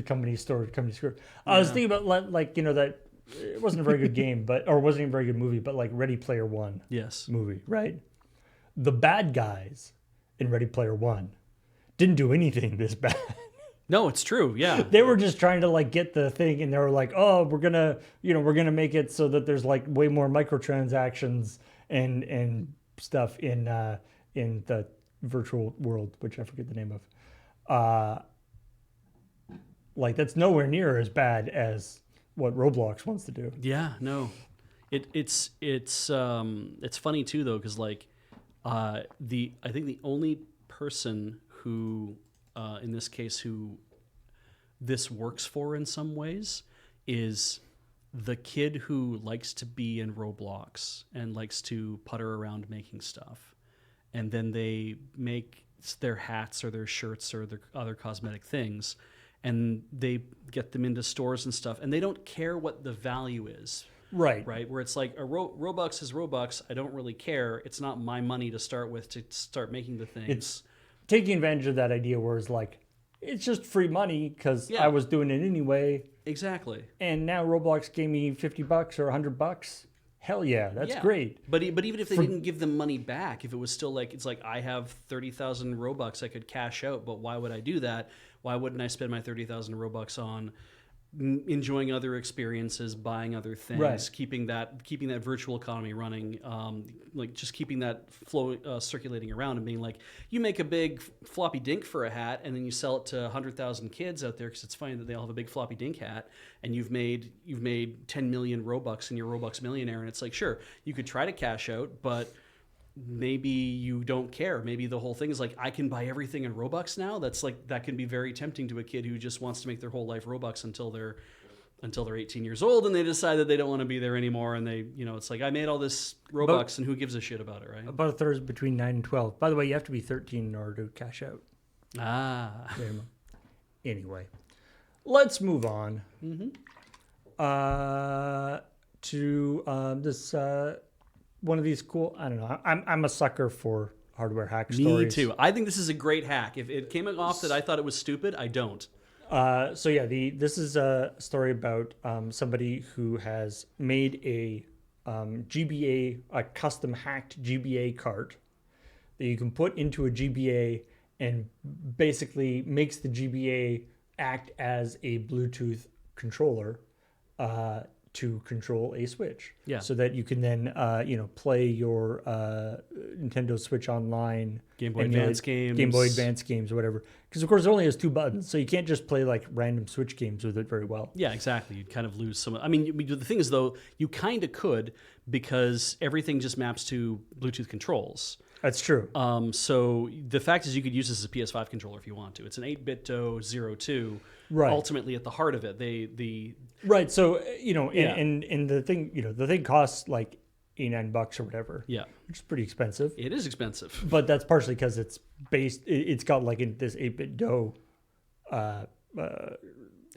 A: I was thinking about like that it wasn't a very good game, or wasn't even a very good movie, but like Ready Player One.
B: Yes.
A: Movie, right? The bad guys in Ready Player One didn't do anything this bad.
B: No, it's true. Yeah.
A: They were just trying to like get the thing, and they were like, "Oh, we're gonna make it so that there's like way more microtransactions and stuff in the virtual world," which I forget the name of. Like that's nowhere near as bad as what Roblox wants to do.
B: Yeah. No. It's funny too though, because like I think the only person who in this case who this works for in some ways is the kid who likes to be in Roblox and likes to putter around making stuff, and then they make their hats or their shirts or their other cosmetic things, and they get them into stores and stuff, and they don't care what the value is.
A: Right.
B: Where it's like Robux is Robux. I don't really care. It's not my money to start with to start making the things.
A: It's taking advantage of that idea where it's like, it's just free money because I was doing it anyway.
B: Exactly.
A: And now Roblox gave me $50 or $100. Hell yeah, that's great.
B: But even if they didn't give them money back, if it was still like, it's like, I have 30,000 Robux I could cash out, but why would I do that? Why wouldn't I spend my 30,000 Robux on enjoying other experiences, buying other things, keeping that virtual economy running, like just keeping that flow circulating around, and being like, you make a big floppy dink for a hat, and then you sell it to 100,000 kids out there because it's funny that they all have a big floppy dink hat, and you've made 10 million Robux and you're Robux millionaire, and it's like, sure, you could try to cash out, but maybe you don't care. Maybe the whole thing is like, I can buy everything in Robux now. That's like, that can be very tempting to a kid who just wants to make their whole life Robux until they're 18 years old and they decide that they don't want to be there anymore. And they, it's like, I made all this Robux and who gives a shit about it, right?
A: About a third is between 9 and 12. By the way, you have to be 13 in order to cash out. Minimum. Anyway, let's move on to this one of these cool. I don't know. I'm a sucker for hardware hack stories.
B: Me too. I think this is a great hack. If it came off that I thought it was stupid, I don't.
A: So yeah, this is a story about somebody who has made a GBA, a custom hacked GBA cart that you can put into a GBA and basically makes the GBA act as a Bluetooth controller to control a Switch.
B: Yeah.
A: So that you can then play your Nintendo Switch Online,
B: Game Boy Advance
A: games, or whatever. Because of course it only has 2 buttons, so you can't just play like random Switch games with it very well.
B: Yeah, exactly. You'd kind of lose some. I mean, the thing is though, you kind of could because everything just maps to Bluetooth controls.
A: That's true.
B: So the fact is, you could use this as a PS5 controller if you want to. It's an 8BitDo02.
A: Right.
B: Ultimately, at the heart of it,
A: right. So and the thing the thing costs like $89 or whatever.
B: Yeah,
A: which is pretty expensive.
B: It is expensive,
A: but that's partially because it's based. It's got like this 8BitDo.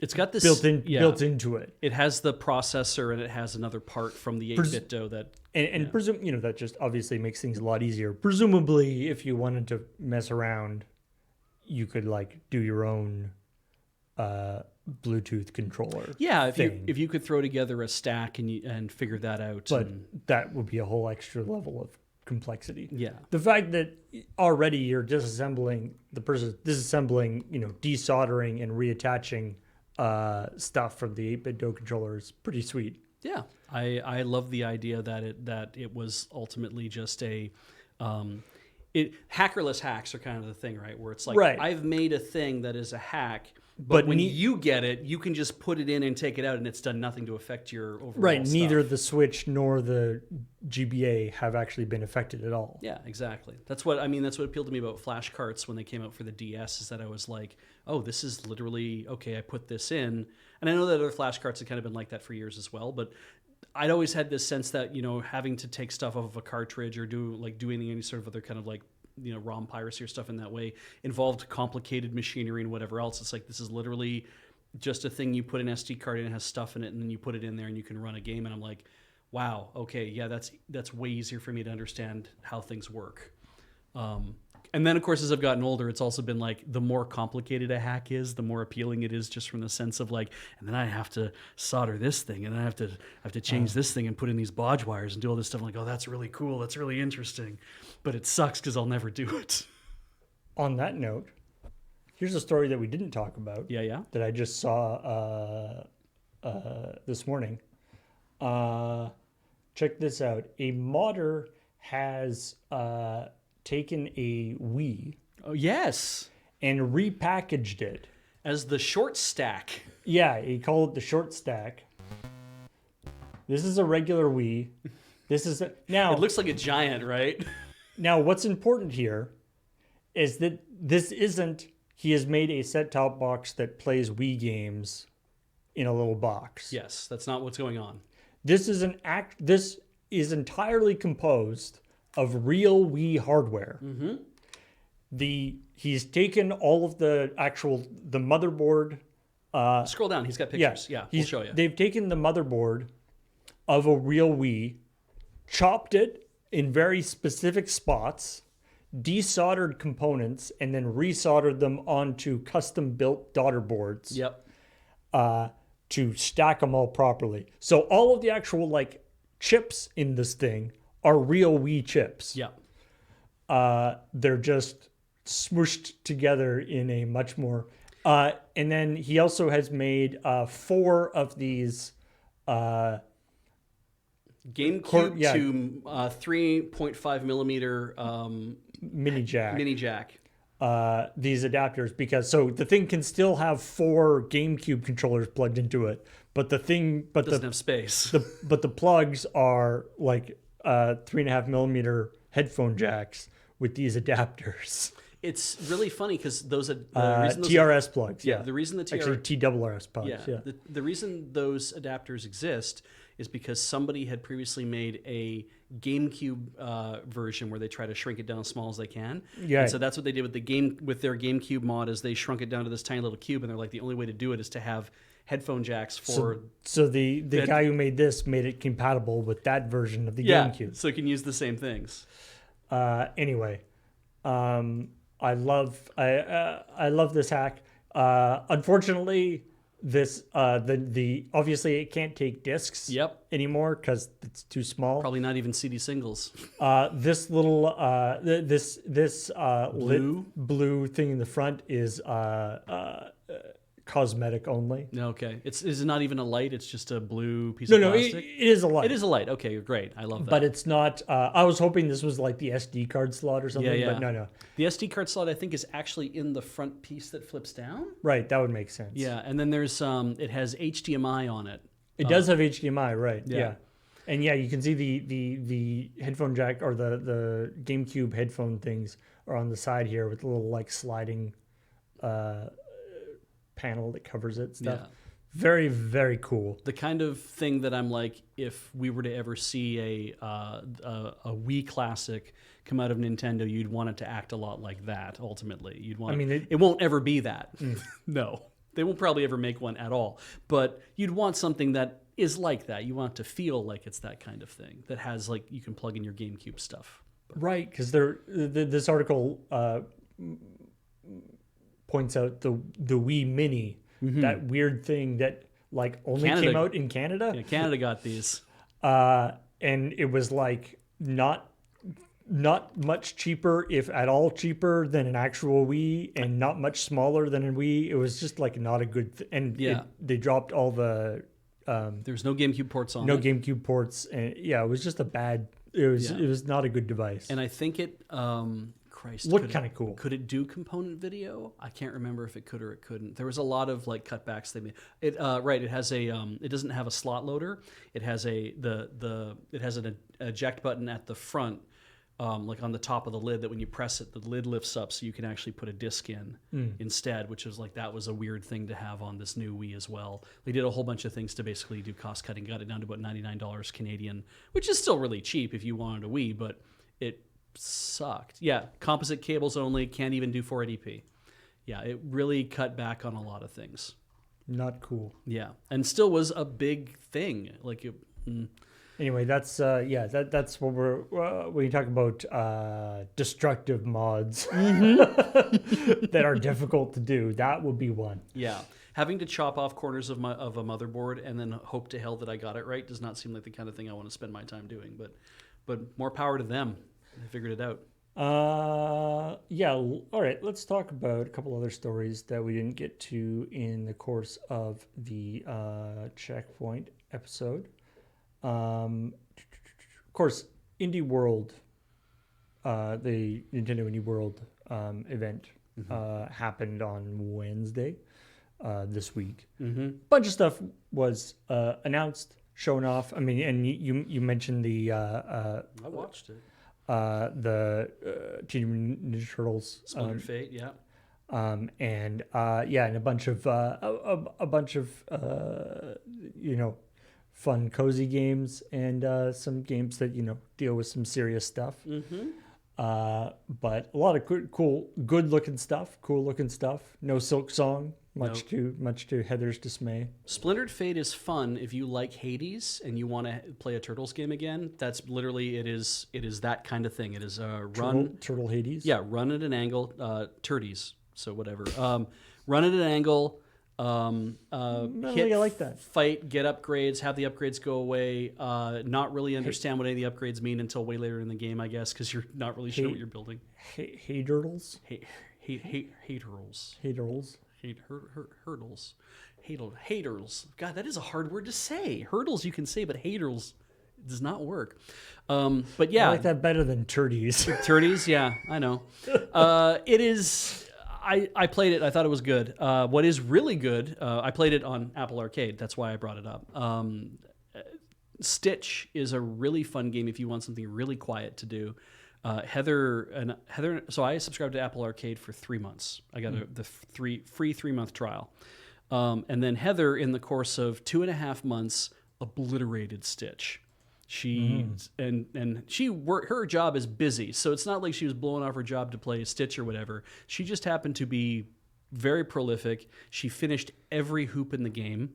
B: It's got this
A: built into it.
B: It has the processor and it has another part from the 8BitDo that
A: presume that just obviously makes things a lot easier. Presumably, if you wanted to mess around, you could like do your own Bluetooth controller.
B: Yeah, if you could throw together a stack and figure that out.
A: But that would be a whole extra level of complexity.
B: Yeah.
A: The fact that already you're disassembling, desoldering and reattaching stuff from the 8BitDo controller is pretty sweet.
B: Yeah, I love the idea that it was ultimately just a hackerless hacks are kind of the thing, right? Where it's like, I've made a thing that is a hack, but when you get it, you can just put it in and take it out, and it's done nothing to affect your overall stuff.
A: Neither the Switch nor the GBA have actually been affected at all.
B: Yeah, exactly. That's what appealed to me about flash carts when they came out for the DS, is that I was like, oh, this is literally, okay, I put this in. And I know that other flash carts have kind of been like that for years as well, but I'd always had this sense that, having to take stuff off of a cartridge or do any sort of other kind of like, ROM piracy or stuff in that way involved complicated machinery and whatever else. It's like, this is literally just a thing you put an SD card in, it has stuff in it, and then you put it in there and you can run a game. And I'm like, wow, okay, yeah, that's way easier for me to understand how things work. And then, of course, as I've gotten older, it's also been like, the more complicated a hack is, the more appealing it is, just from the sense of like, and then I have to solder this thing, and then I have to change this thing and put in these bodge wires and do all this stuff. I'm like, oh, that's really cool. That's really interesting. But it sucks because I'll never do it.
A: On that note, here's a story that we didn't talk about.
B: Yeah.
A: That I just saw this morning. Check this out. A modder has taken a Wii.
B: Oh, yes.
A: And repackaged it.
B: As the short stack.
A: Yeah, he called it the short stack. This is a regular Wii. Now
B: it looks like a giant, right?
A: Now, what's important here is that he has made a set-top box that plays Wii games in a little box.
B: Yes, that's not what's going on.
A: This is entirely composed of real Wii hardware.
B: Mm-hmm.
A: He's taken all of the motherboard.
B: Scroll down. He's got pictures. Yeah, we'll show you.
A: They've taken the motherboard of a real Wii, chopped it in very specific spots, desoldered components, and then resoldered them onto custom-built daughter boards.
B: Yep.
A: To stack them all properly. So all of the actual chips in this thing are real Wii chips.
B: Yeah.
A: They're just smooshed together in a much more... and then he also has made 4 of these...
B: GameCube to 3.5 millimeter
A: mini jack. These adapters, because the thing can still have 4 GameCube controllers plugged into it, but
B: doesn't have space.
A: But the plugs are like 3.5 millimeter headphone jacks with these adapters.
B: It's really funny because those
A: TRS plugs. Yeah,
B: the reason the
A: actually TRS plugs. Yeah.
B: The reason those adapters exist is because somebody had previously made a GameCube version where they try to shrink it down as small as they can.
A: Yeah.
B: And so that's what they did with their GameCube mod, is they shrunk it down to this tiny little cube, and they're like, the only way to do it is to have headphone jacks for.
A: So the guy who made this made it compatible with that version of the GameCube.
B: So you can use the same things.
A: Anyway, I love this hack. Unfortunately, this the obviously it can't take discs anymore because it's too small.
B: Probably not even CD singles.
A: This little this blue thing in the front is cosmetic only.
B: Okay, is it not even a light? It's just a blue piece of plastic.
A: No, it is a light.
B: It is a light. Okay, great. I love that.
A: But it's not. I was hoping this was like the SD card slot or something.
B: Yeah.
A: But no.
B: The SD card slot, I think, is actually in the front piece that flips down.
A: Right, that would make sense.
B: Yeah, and then there's it has HDMI on it.
A: It does have HDMI, right? Yeah. And yeah, you can see the headphone jack or the GameCube headphone things are on the side here with a little like sliding panel that covers it stuff.
B: Yeah.
A: Very, very cool.
B: The kind of thing that I'm like, if we were to ever see a Wii classic come out of Nintendo, you'd want it to act a lot like that. Ultimately, you'd want. It won't ever be that. No, they won't probably ever make one at all. But you'd want something that is like that. You want it to feel like it's that kind of thing that has like you can plug in your GameCube stuff.
A: Right, because this article points out the Wii Mini, that weird thing that like only came out in Canada.
B: Yeah, Canada got these,
A: and it was like not much cheaper, if at all cheaper, than an actual Wii, and not much smaller than a Wii. It was just like not a good and they dropped all the.
B: There's no GameCube ports on.
A: No
B: it.
A: GameCube ports, and it was just a bad. It was not a good device.
B: And I think it.
A: Looked kind of cool.
B: Could it do component video? I can't remember if it could or it couldn't. There was a lot of like cutbacks they made. It It has a it doesn't have a slot loader. It has it has an eject button at the front, like on the top of the lid, that when you press it, the lid lifts up so you can actually put a disc in instead. Which is like that was a weird thing to have on this new Wii as well. They did a whole bunch of things to basically do cost cutting. Got it down to about $99 Canadian, which is still really cheap if you wanted a Wii, but it sucked. Yeah, composite cables only, can't even do 480p. Yeah, it really cut back on a lot of things.
A: Not cool.
B: Yeah, and still was a big thing. Like it.
A: Anyway, that's that's what we're when you talk about destructive mods that are difficult to do. That would be one.
B: Yeah, having to chop off corners of a motherboard and then hope to hell that I got it right does not seem like the kind of thing I want to spend my time doing. But more power to them. They figured it out.
A: All right. Let's talk about a couple other stories that we didn't get to in the course of the Checkpoint episode. Of course, Indie World, the Nintendo Indie World event happened on Wednesday this week. Bunch of stuff was announced, shown off. I mean, and you mentioned the
B: I watched it.
A: The Teenage Mutant Ninja Turtles,
B: Splinter Fate, yeah,
A: and a bunch of fun, cozy games, and some games that deal with some serious stuff. But a lot of good looking stuff, cool looking stuff. No Silk Song, much to Heather's dismay.
B: Splintered Fate is fun if you like Hades and you want to play a Turtles game again. That's literally it is that kind of thing. It is a
A: Turtle Hades.
B: Yeah, run at an angle, turdies. So whatever. Run at an angle.
A: I like that.
B: Fight, get upgrades, have the upgrades go away. Not really understand what any of the upgrades mean until way later in the game, I guess, because you're not really sure what you're building.
A: Haters.
B: Haters. God, that is a hard word to say. Hurdles you can say, but haters does not work. But yeah,
A: I like that better than turdies.
B: Turdies, yeah, I know. It is. I played it. I thought it was good. What is really good, I played it on Apple Arcade. That's why I brought it up. Stitch is a really fun game if you want something really quiet to do. Heather. So I subscribed to Apple Arcade for 3 months. I got the free 3-month trial, and then Heather, in the course of 2.5 months, obliterated Stitch. Her job is busy, so it's not like she was blowing off her job to play Stitch or whatever. She just happened to be very prolific. She finished every hoop in the game,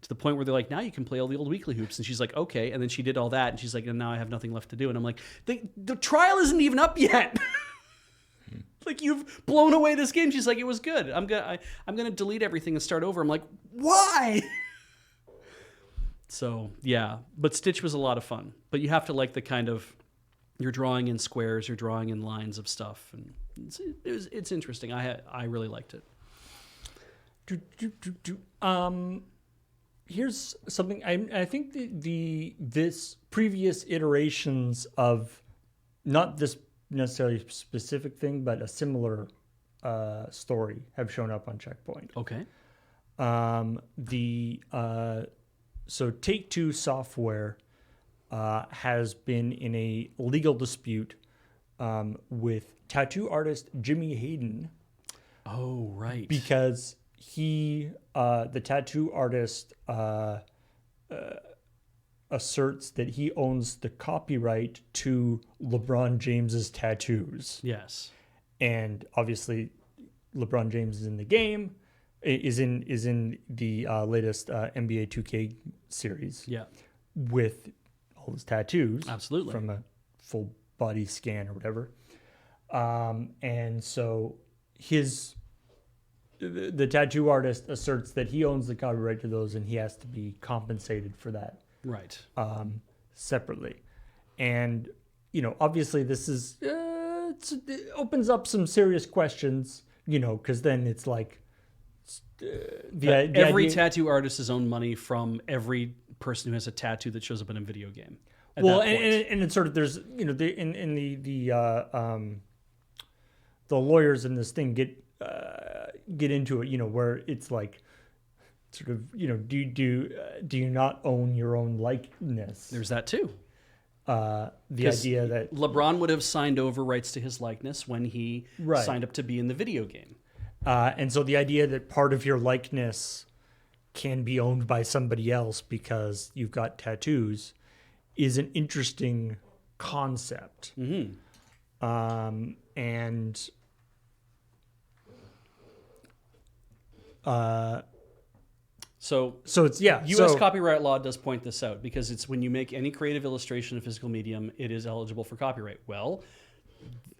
B: to the point where they're like, now you can play all the old weekly hoops. And she's like, okay. And then she did all that, and she's like, and now I have nothing left to do. And I'm like, the trial isn't even up yet. Like, you've blown away this game. She's like, it was good. I'm gonna delete everything and start over. I'm like, why? So yeah, but Stitch was a lot of fun. But you have to like the kind of, you're drawing in squares, you're drawing in lines of stuff, and it's interesting. I really liked it.
A: Here's something. I think this previous iterations of, not this necessarily specific thing, but a similar story have shown up on ChillPoint.
B: Okay.
A: So Take-Two Software has been in a legal dispute with tattoo artist Jimmy Hayden.
B: Oh, right.
A: Because the tattoo artist asserts that he owns the copyright to LeBron James's tattoos.
B: Yes.
A: And obviously LeBron James is in the game, is in the latest NBA 2K series.
B: Yeah.
A: With all his tattoos.
B: Absolutely.
A: From a full body scan or whatever. And so the tattoo artist asserts that he owns the copyright to those, and he has to be compensated for that.
B: Right.
A: Separately. And, obviously this is, it opens up some serious questions, because then it's like,
B: every tattoo artist has owned money from every person who has a tattoo that shows up in a video game.
A: Well, and it's sort of, there's, the lawyers in this thing get into it, where it's like, sort of, do you not own your own likeness?
B: There's that too.
A: The idea that
B: LeBron would have signed over rights to his likeness when he signed up to be in the video game.
A: And so the idea that part of your likeness can be owned by somebody else because you've got tattoos is an interesting concept.
B: Mm-hmm. So it's U.S. copyright law does point this out, because it's when you make any creative illustration of physical medium, it is eligible for copyright. Well,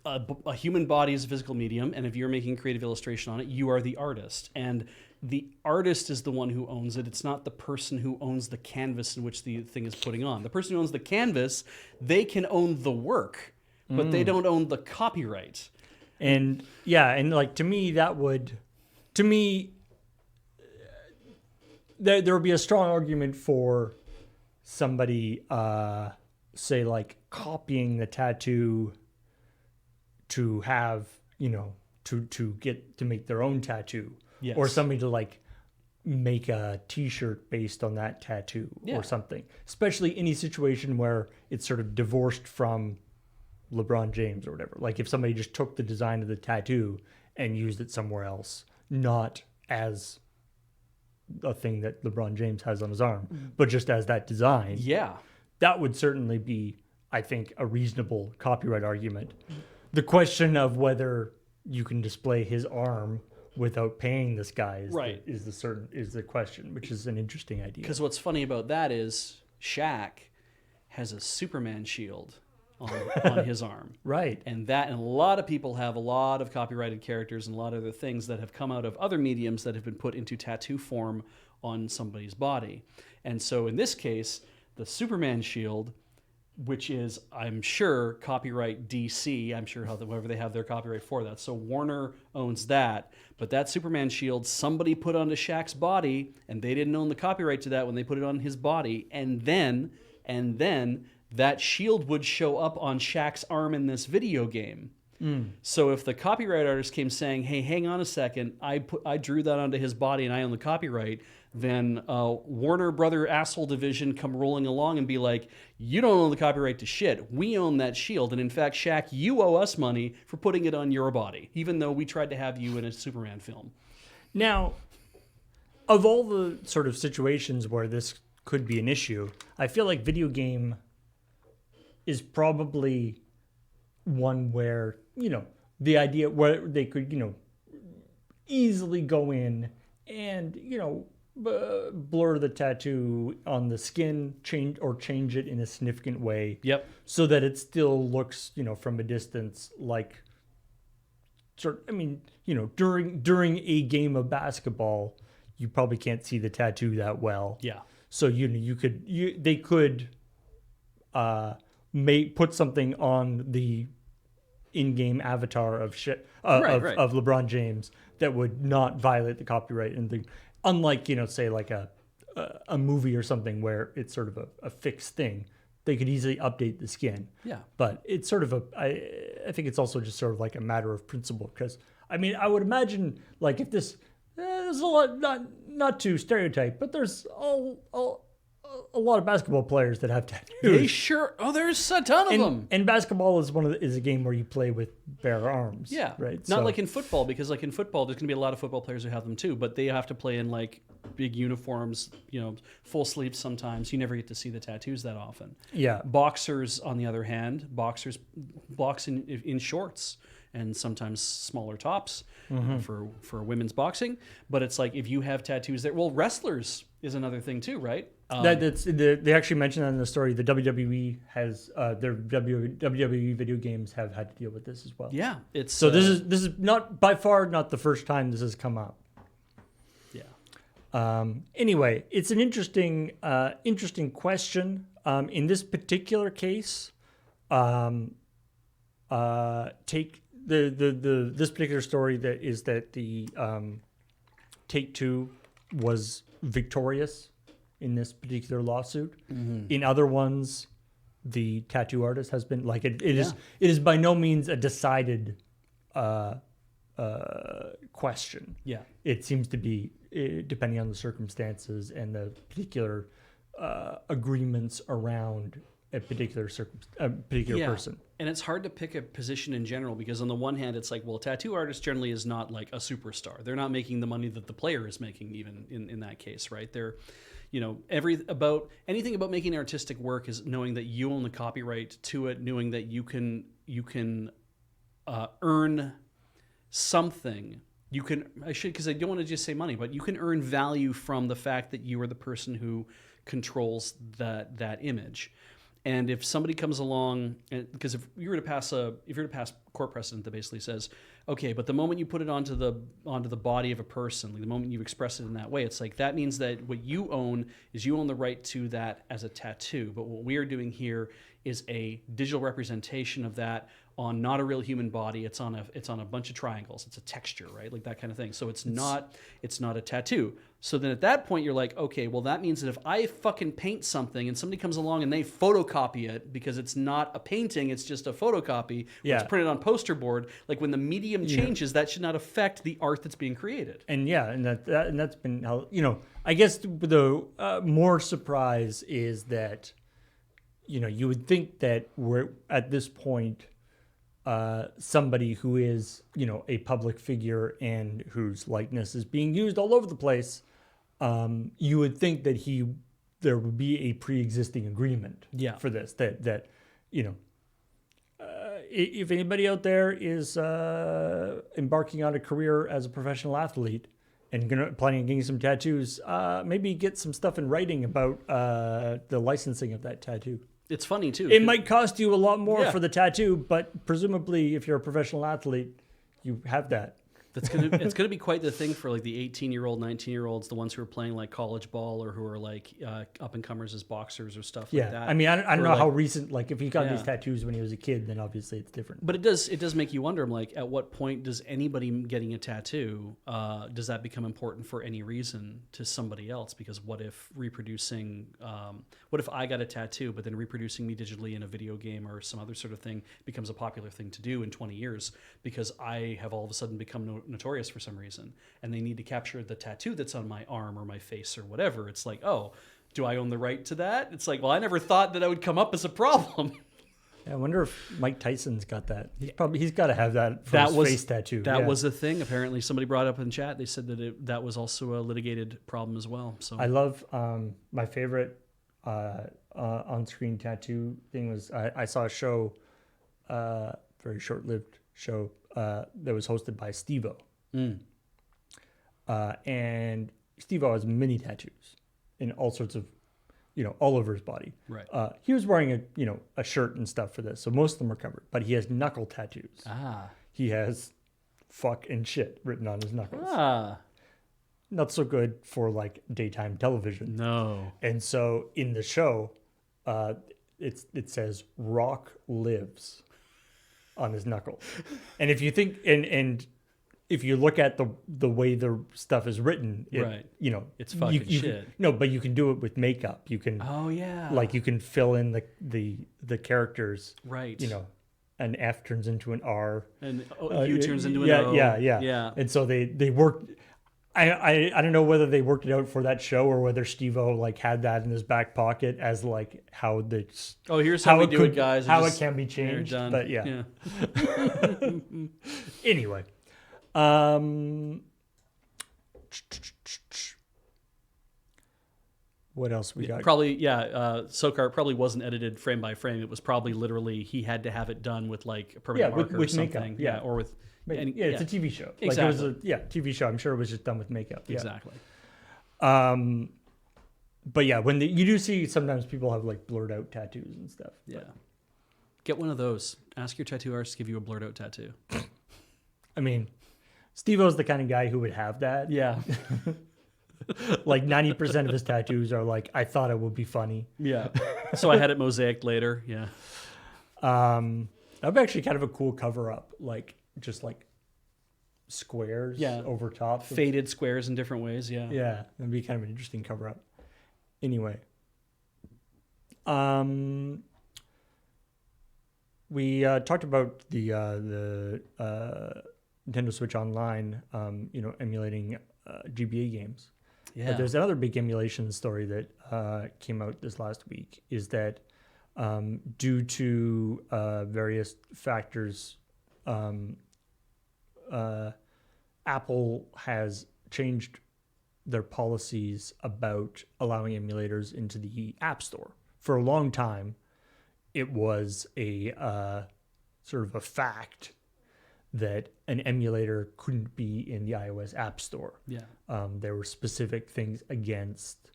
B: a human body is a physical medium, and if you're making creative illustration on it, you are the artist, and the artist is the one who owns it. It's not the person who owns the canvas in which the thing is putting on. The person who owns the canvas, they can own the work, but they don't own the copyright.
A: And like, to me, there would be a strong argument for somebody, say, like, copying the tattoo to have, to make their own tattoo.
B: Yes.
A: Or somebody to, like, make a t-shirt based on that tattoo or something. Especially any situation where it's sort of divorced from LeBron James or whatever. Like, if somebody just took the design of the tattoo and used it somewhere else, not as a thing that LeBron James has on his arm, but just as that design.
B: Yeah.
A: That would certainly be, I think, a reasonable copyright argument. The question of whether you can display his arm without paying this guy is the question, which is an interesting idea.
B: Because what's funny about that is Shaq has a Superman shield on his arm.
A: Right.
B: And a lot of people have a lot of copyrighted characters and a lot of other things that have come out of other mediums that have been put into tattoo form on somebody's body. And so in this case, the Superman shield, which is, I'm sure, copyright DC. I'm sure whoever they have their copyright for that. So Warner owns that. But that Superman shield, somebody put onto Shaq's body, and they didn't own the copyright to that when they put it on his body. And then that shield would show up on Shaq's arm in this video game. So if the copyright artist came saying, hey, hang on a second, I drew that onto his body and I own the copyright, then Warner Brother asshole division come rolling along and be like, you don't own the copyright to shit. We own that shield. And in fact, Shaq, you owe us money for putting it on your body, even though we tried to have you in a Superman film.
A: Now, of all the sort of situations where this could be an issue, I feel like video game is probably one where, the idea where they could, easily go in and, blur the tattoo on the skin, change it in a significant way.
B: Yep.
A: So that it still looks, from a distance like during a game of basketball, you probably can't see the tattoo that well.
B: Yeah.
A: So they could put something on the in-game avatar of of LeBron James that would not violate the copyright and thing. Unlike say like a movie or something where it's sort of a fixed thing, they could easily update the skin.
B: Yeah.
A: But it's sort of I think it's also just sort of like a matter of principle, because I would imagine like if this there's a lot, not to stereotype, but there's a lot of basketball players that have tattoos.
B: They sure. Oh, there's a ton of them.
A: And basketball is a game where you play with bare arms.
B: Yeah,
A: right.
B: Not like in football, because like in football, there's gonna be a lot of football players who have them too, but they have to play in like big uniforms, full sleeves. Sometimes you never get to see the tattoos that often.
A: Yeah.
B: Boxers, on the other hand, box in shorts and sometimes smaller tops for women's boxing. But it's like if you have tattoos there, well, wrestlers is another thing too, right?
A: They actually mentioned that in the story. The WWE has their WWE video games have had to deal with this as well.
B: Yeah, it's
A: this is not by far not the first time this has come up.
B: Yeah.
A: Anyway, it's an interesting question. In this particular case, take this particular story that the Take-Two was victorious in this particular lawsuit. Mm-hmm. In other ones, the tattoo artist has been like it is by no means a decided question.
B: Yeah,
A: it seems to be depending on the circumstances and the particular agreements around a particular person.
B: And it's hard to pick a position in general, because on the one hand, it's like, well, a tattoo artist generally is not like a superstar. They're not making the money that the player is making, even in that case, right? They're, anything about making artistic work is knowing that you own the copyright to it, knowing that you can earn something. Because I don't want to just say money, but you can earn value from the fact that you are the person who controls that image. And if somebody comes along, because if you were to pass court precedent that basically says, okay, but the moment you put it onto the body of a person, like the moment you express it in that way, it's like that means that what you own is you own the right to that as a tattoo. But what we are doing here is a digital representation of that on not a real human body. It's on a bunch of triangles. It's a texture, right? Like that kind of thing. So it's not a tattoo. So then at that point you're like, okay, well that means that if I fucking paint something and somebody comes along and they photocopy it, because it's not a painting, it's just a photocopy, it's printed on poster board, like when the medium changes, that should not affect the art that's being created.
A: And that's been how, I guess the more surprise is that you would think that we're at this point somebody who is, a public figure and whose likeness is being used all over the place, you would think that there would be a pre-existing agreement for this, that if anybody out there is embarking on a career as a professional athlete and planning on getting some tattoos, maybe get some stuff in writing about the licensing of that tattoo.
B: It's funny too.
A: It might cost you a lot more for the tattoo, but presumably if you're a professional athlete, you have that.
B: It's gonna be quite the thing for like the 18-year-old, 19-year-olds, the ones who are playing like college ball or who are like up and comers as boxers or stuff like that.
A: I mean, I don't know how recent. Like, if he got these tattoos when he was a kid, then obviously it's different.
B: But it does make you wonder. I'm like, at what point does anybody getting a tattoo does that become important for any reason to somebody else? Because what if reproducing? What if I got a tattoo, but then reproducing me digitally in a video game or some other sort of thing becomes a popular thing to do in 20 years because I have all of a sudden become notorious for some reason, and they need to capture the tattoo that's on my arm or my face or whatever. It's like, oh, do I own the right to that? It's like, well, I never thought that would come up as a problem.
A: Yeah, I wonder if Mike Tyson's got that. He's got to have that for his face tattoo.
B: That was a thing. Apparently, somebody brought up in chat. They said that that was also a litigated problem as well. So
A: I love my favorite on-screen tattoo thing was I saw a show, very short-lived show that was hosted by Steve-O. And Steve-O has many tattoos in all sorts of, all over his body.
B: Right.
A: He was wearing a shirt and stuff for this, so most of them are covered. But he has knuckle tattoos. He has "fuck" and "shit" written on his knuckles. Not so good for like daytime television.
B: No.
A: And so in the show, it says "Rock lives" on his knuckle. And if you think and if you look at the way the stuff is written,
B: it's fucking shit.
A: No, but you can do it with makeup. You can.
B: Oh yeah.
A: Like you can fill in the characters.
B: Right.
A: An F turns into an R.
B: And U turns into an O.
A: Yeah. And so they worked. I don't know whether they worked it out for that show or whether Steve-O like had that in his back pocket as like how the.
B: Oh, here's how we do it, guys.
A: How it can be changed. But yeah. Anyway. What else we got?
B: Probably, Sokar probably wasn't edited frame by frame. It was probably literally he had to have it done with like a permanent marker
A: with
B: or something.
A: Makeup,
B: or with
A: it's a TV show.
B: Exactly.
A: Like it was TV show. I'm sure it was just done with makeup. Yeah.
B: Exactly.
A: But yeah, when you do see sometimes people have like blurred out tattoos and stuff.
B: Yeah.
A: But.
B: Get one of those. Ask your tattoo artist to give you a blurred out tattoo.
A: I mean, Steve-O's the kind of guy who would have that.
B: Yeah.
A: Like 90% of his tattoos are like, I thought it would be funny.
B: Yeah. So I had it mosaicked later. Yeah.
A: That'd be actually kind of a cool cover up, like just like squares over top.
B: Faded squares in different ways. Yeah.
A: Yeah. That'd be kind of an interesting cover up. Anyway. We talked about the Nintendo Switch Online, emulating GBA games.
B: Yeah.
A: But there's another big emulation story that came out this last week. Is that due to various factors, Apple has changed their policies about allowing emulators into the App Store. For a long time, it was a sort of a fact that an emulator couldn't be in the iOS App Store.
B: Yeah.
A: There were specific things against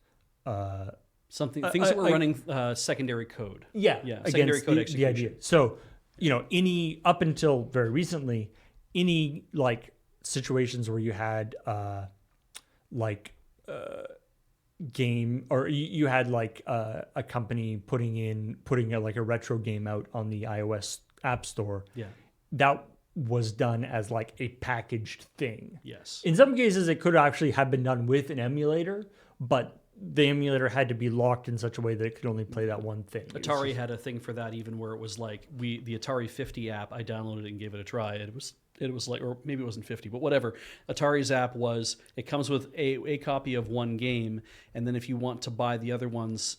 B: things that were running secondary code.
A: Yeah.
B: Secondary code execution.
A: The idea. So, any up until very recently, any like situations where you had game or you had like a company putting like a retro game out on the iOS App Store.
B: Yeah.
A: That was done as like a packaged thing.
B: Yes.
A: In some cases, it could actually have been done with an emulator, but the emulator had to be locked in such a way that it could only play that one thing.
B: Atari had a thing for that, even where it was like the Atari 50 app. I downloaded it and gave it a try. It was like, or maybe it wasn't 50, but whatever. Atari's app it comes with a copy of one game, and then if you want to buy the other ones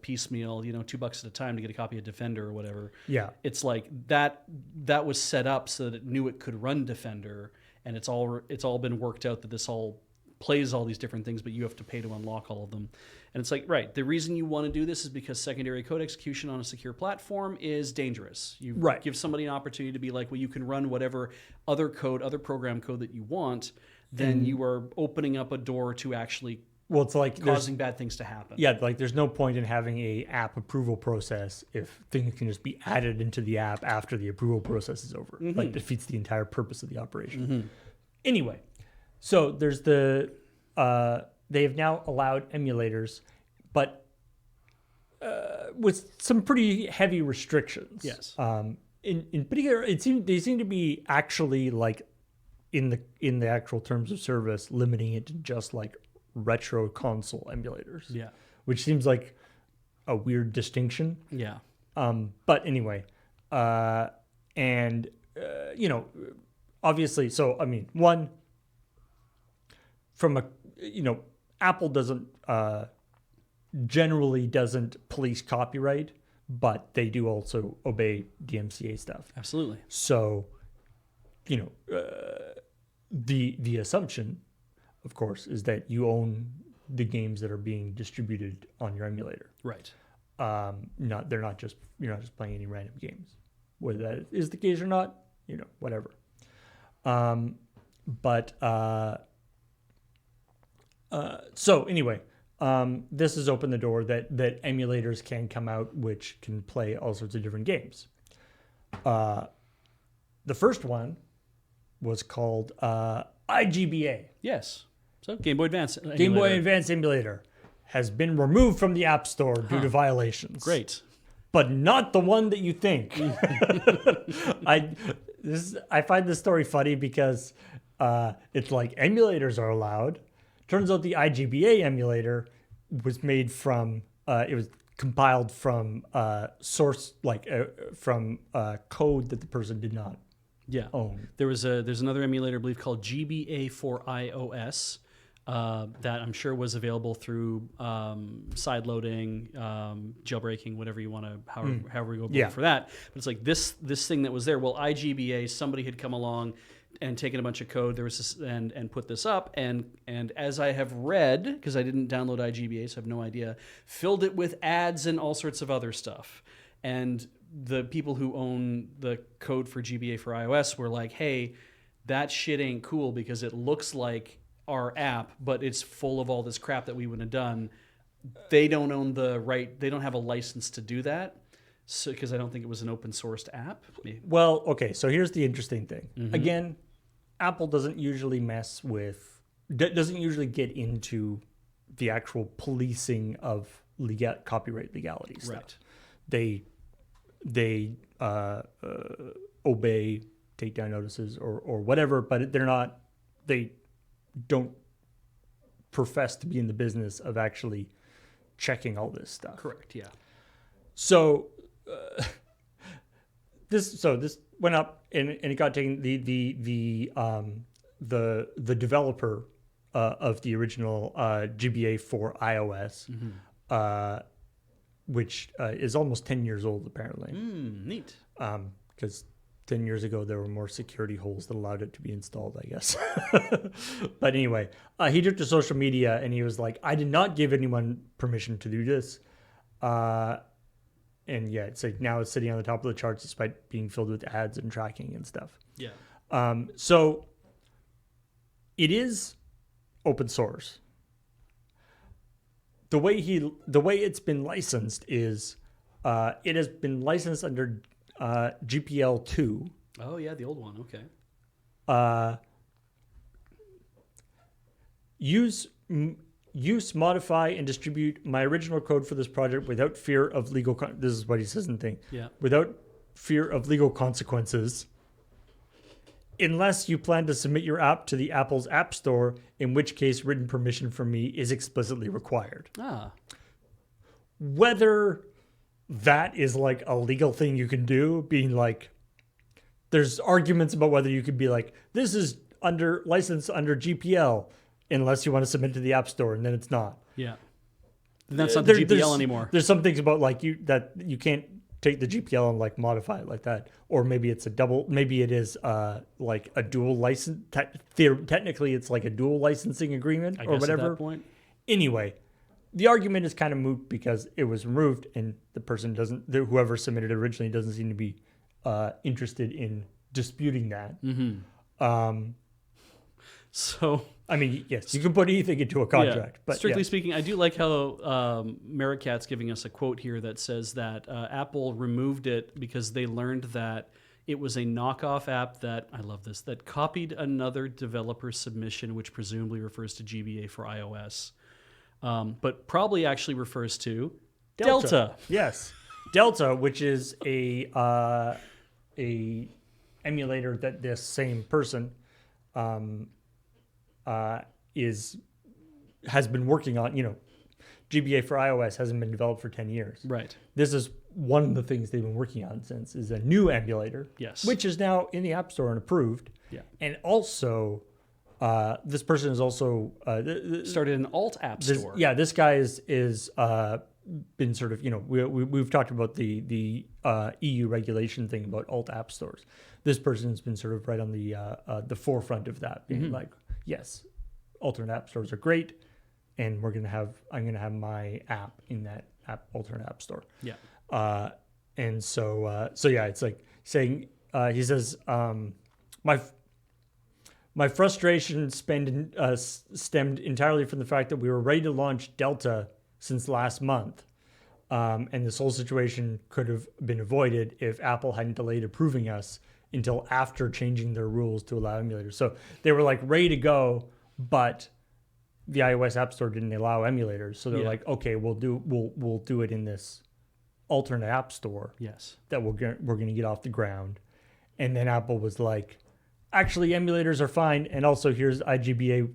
B: piecemeal, $2 at a time to get a copy of Defender or whatever.
A: Yeah.
B: It's like that was set up so that it knew it could run Defender, and it's all been worked out that this all plays all these different things, but you have to pay to unlock all of them. And it's like, right, the reason you want to do this is because secondary code execution on a secure platform is dangerous. You give somebody an opportunity to be like, well, you can run whatever other program code that you want, then you are opening up a door to actually
A: it's like
B: causing bad things to happen.
A: Yeah, like there's no point in having a app approval process if things can just be added into the app after the approval process is over.
B: Mm-hmm.
A: Like defeats the entire purpose of the operation. Mm-hmm. Anyway, so there's they have now allowed emulators, but with some pretty heavy restrictions.
B: Yes.
A: In particular, they seem to be actually like in the actual terms of service limiting it to just like retro console emulators.
B: Yeah.
A: Which seems like a weird distinction.
B: Yeah.
A: But anyway, obviously, so I mean, one, from a, Apple doesn't generally doesn't police copyright, but they do also obey DMCA stuff.
B: Absolutely.
A: So, the assumption, of course, is that you own the games that are being distributed on your emulator.
B: Right.
A: You're not just playing any random games. Whether that is the case or not, whatever. So anyway, this has opened the door that emulators can come out which can play all sorts of different games. The first one was called IGBA.
B: Yes. So Game Boy Advance.
A: Game Boy Advance Emulator has been removed from the App Store due to violations.
B: Great.
A: But not the one that you think. I find this story funny because it's like emulators are allowed. Turns out the IGBA emulator was made from it was compiled from source from code that the person did not own.
B: There's another emulator I believe called GBA for iOS. That I'm sure was available through sideloading, jailbreaking, whatever you want to, however we go for that. But it's like this thing that was there. Well, IGBA, somebody had come along and taken a bunch of code. There was this, and put this up, and as I have read, because I didn't download IGBA, so I have no idea, filled it with ads and all sorts of other stuff. And the people who own the code for GBA for iOS were like, "Hey, that shit ain't cool because it looks like our app, but it's full of all this crap that we would have done." They don't own the right. They don't have a license to do that. So, because I don't think it was an open sourced app. Maybe.
A: Well, okay. So here's the interesting thing.
B: Mm-hmm.
A: Again, Apple doesn't usually doesn't usually get into the actual policing of copyright legality stuff.
B: Right.
A: They obey takedown notices or whatever, but they don't profess to be in the business of actually checking all this stuff.
B: Correct. Yeah.
A: So this went up and it got taken. The developer of the original GBA for iOS, which is almost 10 years old apparently.
B: Neat.
A: Because 10 years ago, there were more security holes that allowed it to be installed, I guess. But anyway, he took to social media and he was like, "I did not give anyone permission to do this." And yeah, it's like now it's sitting on the top of the charts despite being filled with ads and tracking and stuff.
B: Yeah.
A: So it is open source. The way it's been licensed is it has been licensed under GPL 2.
B: Oh yeah, the old one. Okay.
A: Use, modify, and distribute my original code for this project without fear of legal. This is what he says in the thing.
B: Yeah.
A: Without fear of legal consequences, unless you plan to submit your app to the Apple's App Store, in which case written permission from me is explicitly required. Whether that is like a legal thing you can do, being like, there's arguments about whether you could be like, this is licensed under GPL, unless you want to submit to the App Store, and then it's not.
B: Yeah. That's not the GPL anymore.
A: There's some things about like that you can't take the GPL and like modify it like that, or maybe it's maybe it is like a dual license. Technically, it's like a dual licensing agreement or whatever.
B: At that point.
A: Anyway, the argument is kind of moot because it was removed, and the person whoever submitted it originally doesn't seem to be interested in disputing that.
B: Mm-hmm.
A: So, I mean, yes, you can put anything into a contract. But
B: strictly speaking, I do like how Merrickat's giving us a quote here that says that Apple removed it because they learned that it was a knockoff app that, I love this, that copied another developer's submission, which presumably refers to GBA for iOS, but probably actually refers to Delta.
A: Yes, Delta, which is a emulator that this same person has been working on. GBA for iOS hasn't been developed for 10 years.
B: Right.
A: This is one of the things they've been working on since is a new emulator,
B: Yes.
A: which is now in the App Store and approved.
B: Yeah.
A: And also, this person is also
B: Started an alt app store.
A: This guy is been sort of, we've talked about the EU regulation thing about alt app stores. This person has been sort of right on the forefront of that, being like, yes, alternate app stores are great, and I'm gonna have my app in that alternate app store.
B: Yeah.
A: And so it's like saying, he says, my frustration stemmed entirely from the fact that we were ready to launch Delta since last month. And this whole situation could have been avoided if Apple hadn't delayed approving us until after changing their rules to allow emulators. So they were like ready to go, but the iOS App Store didn't allow emulators. So they're like, okay, we'll do it in this alternate app store.
B: Yes.
A: That we're going to get off the ground. And then Apple was like, actually, emulators are fine. And also here's IGBA,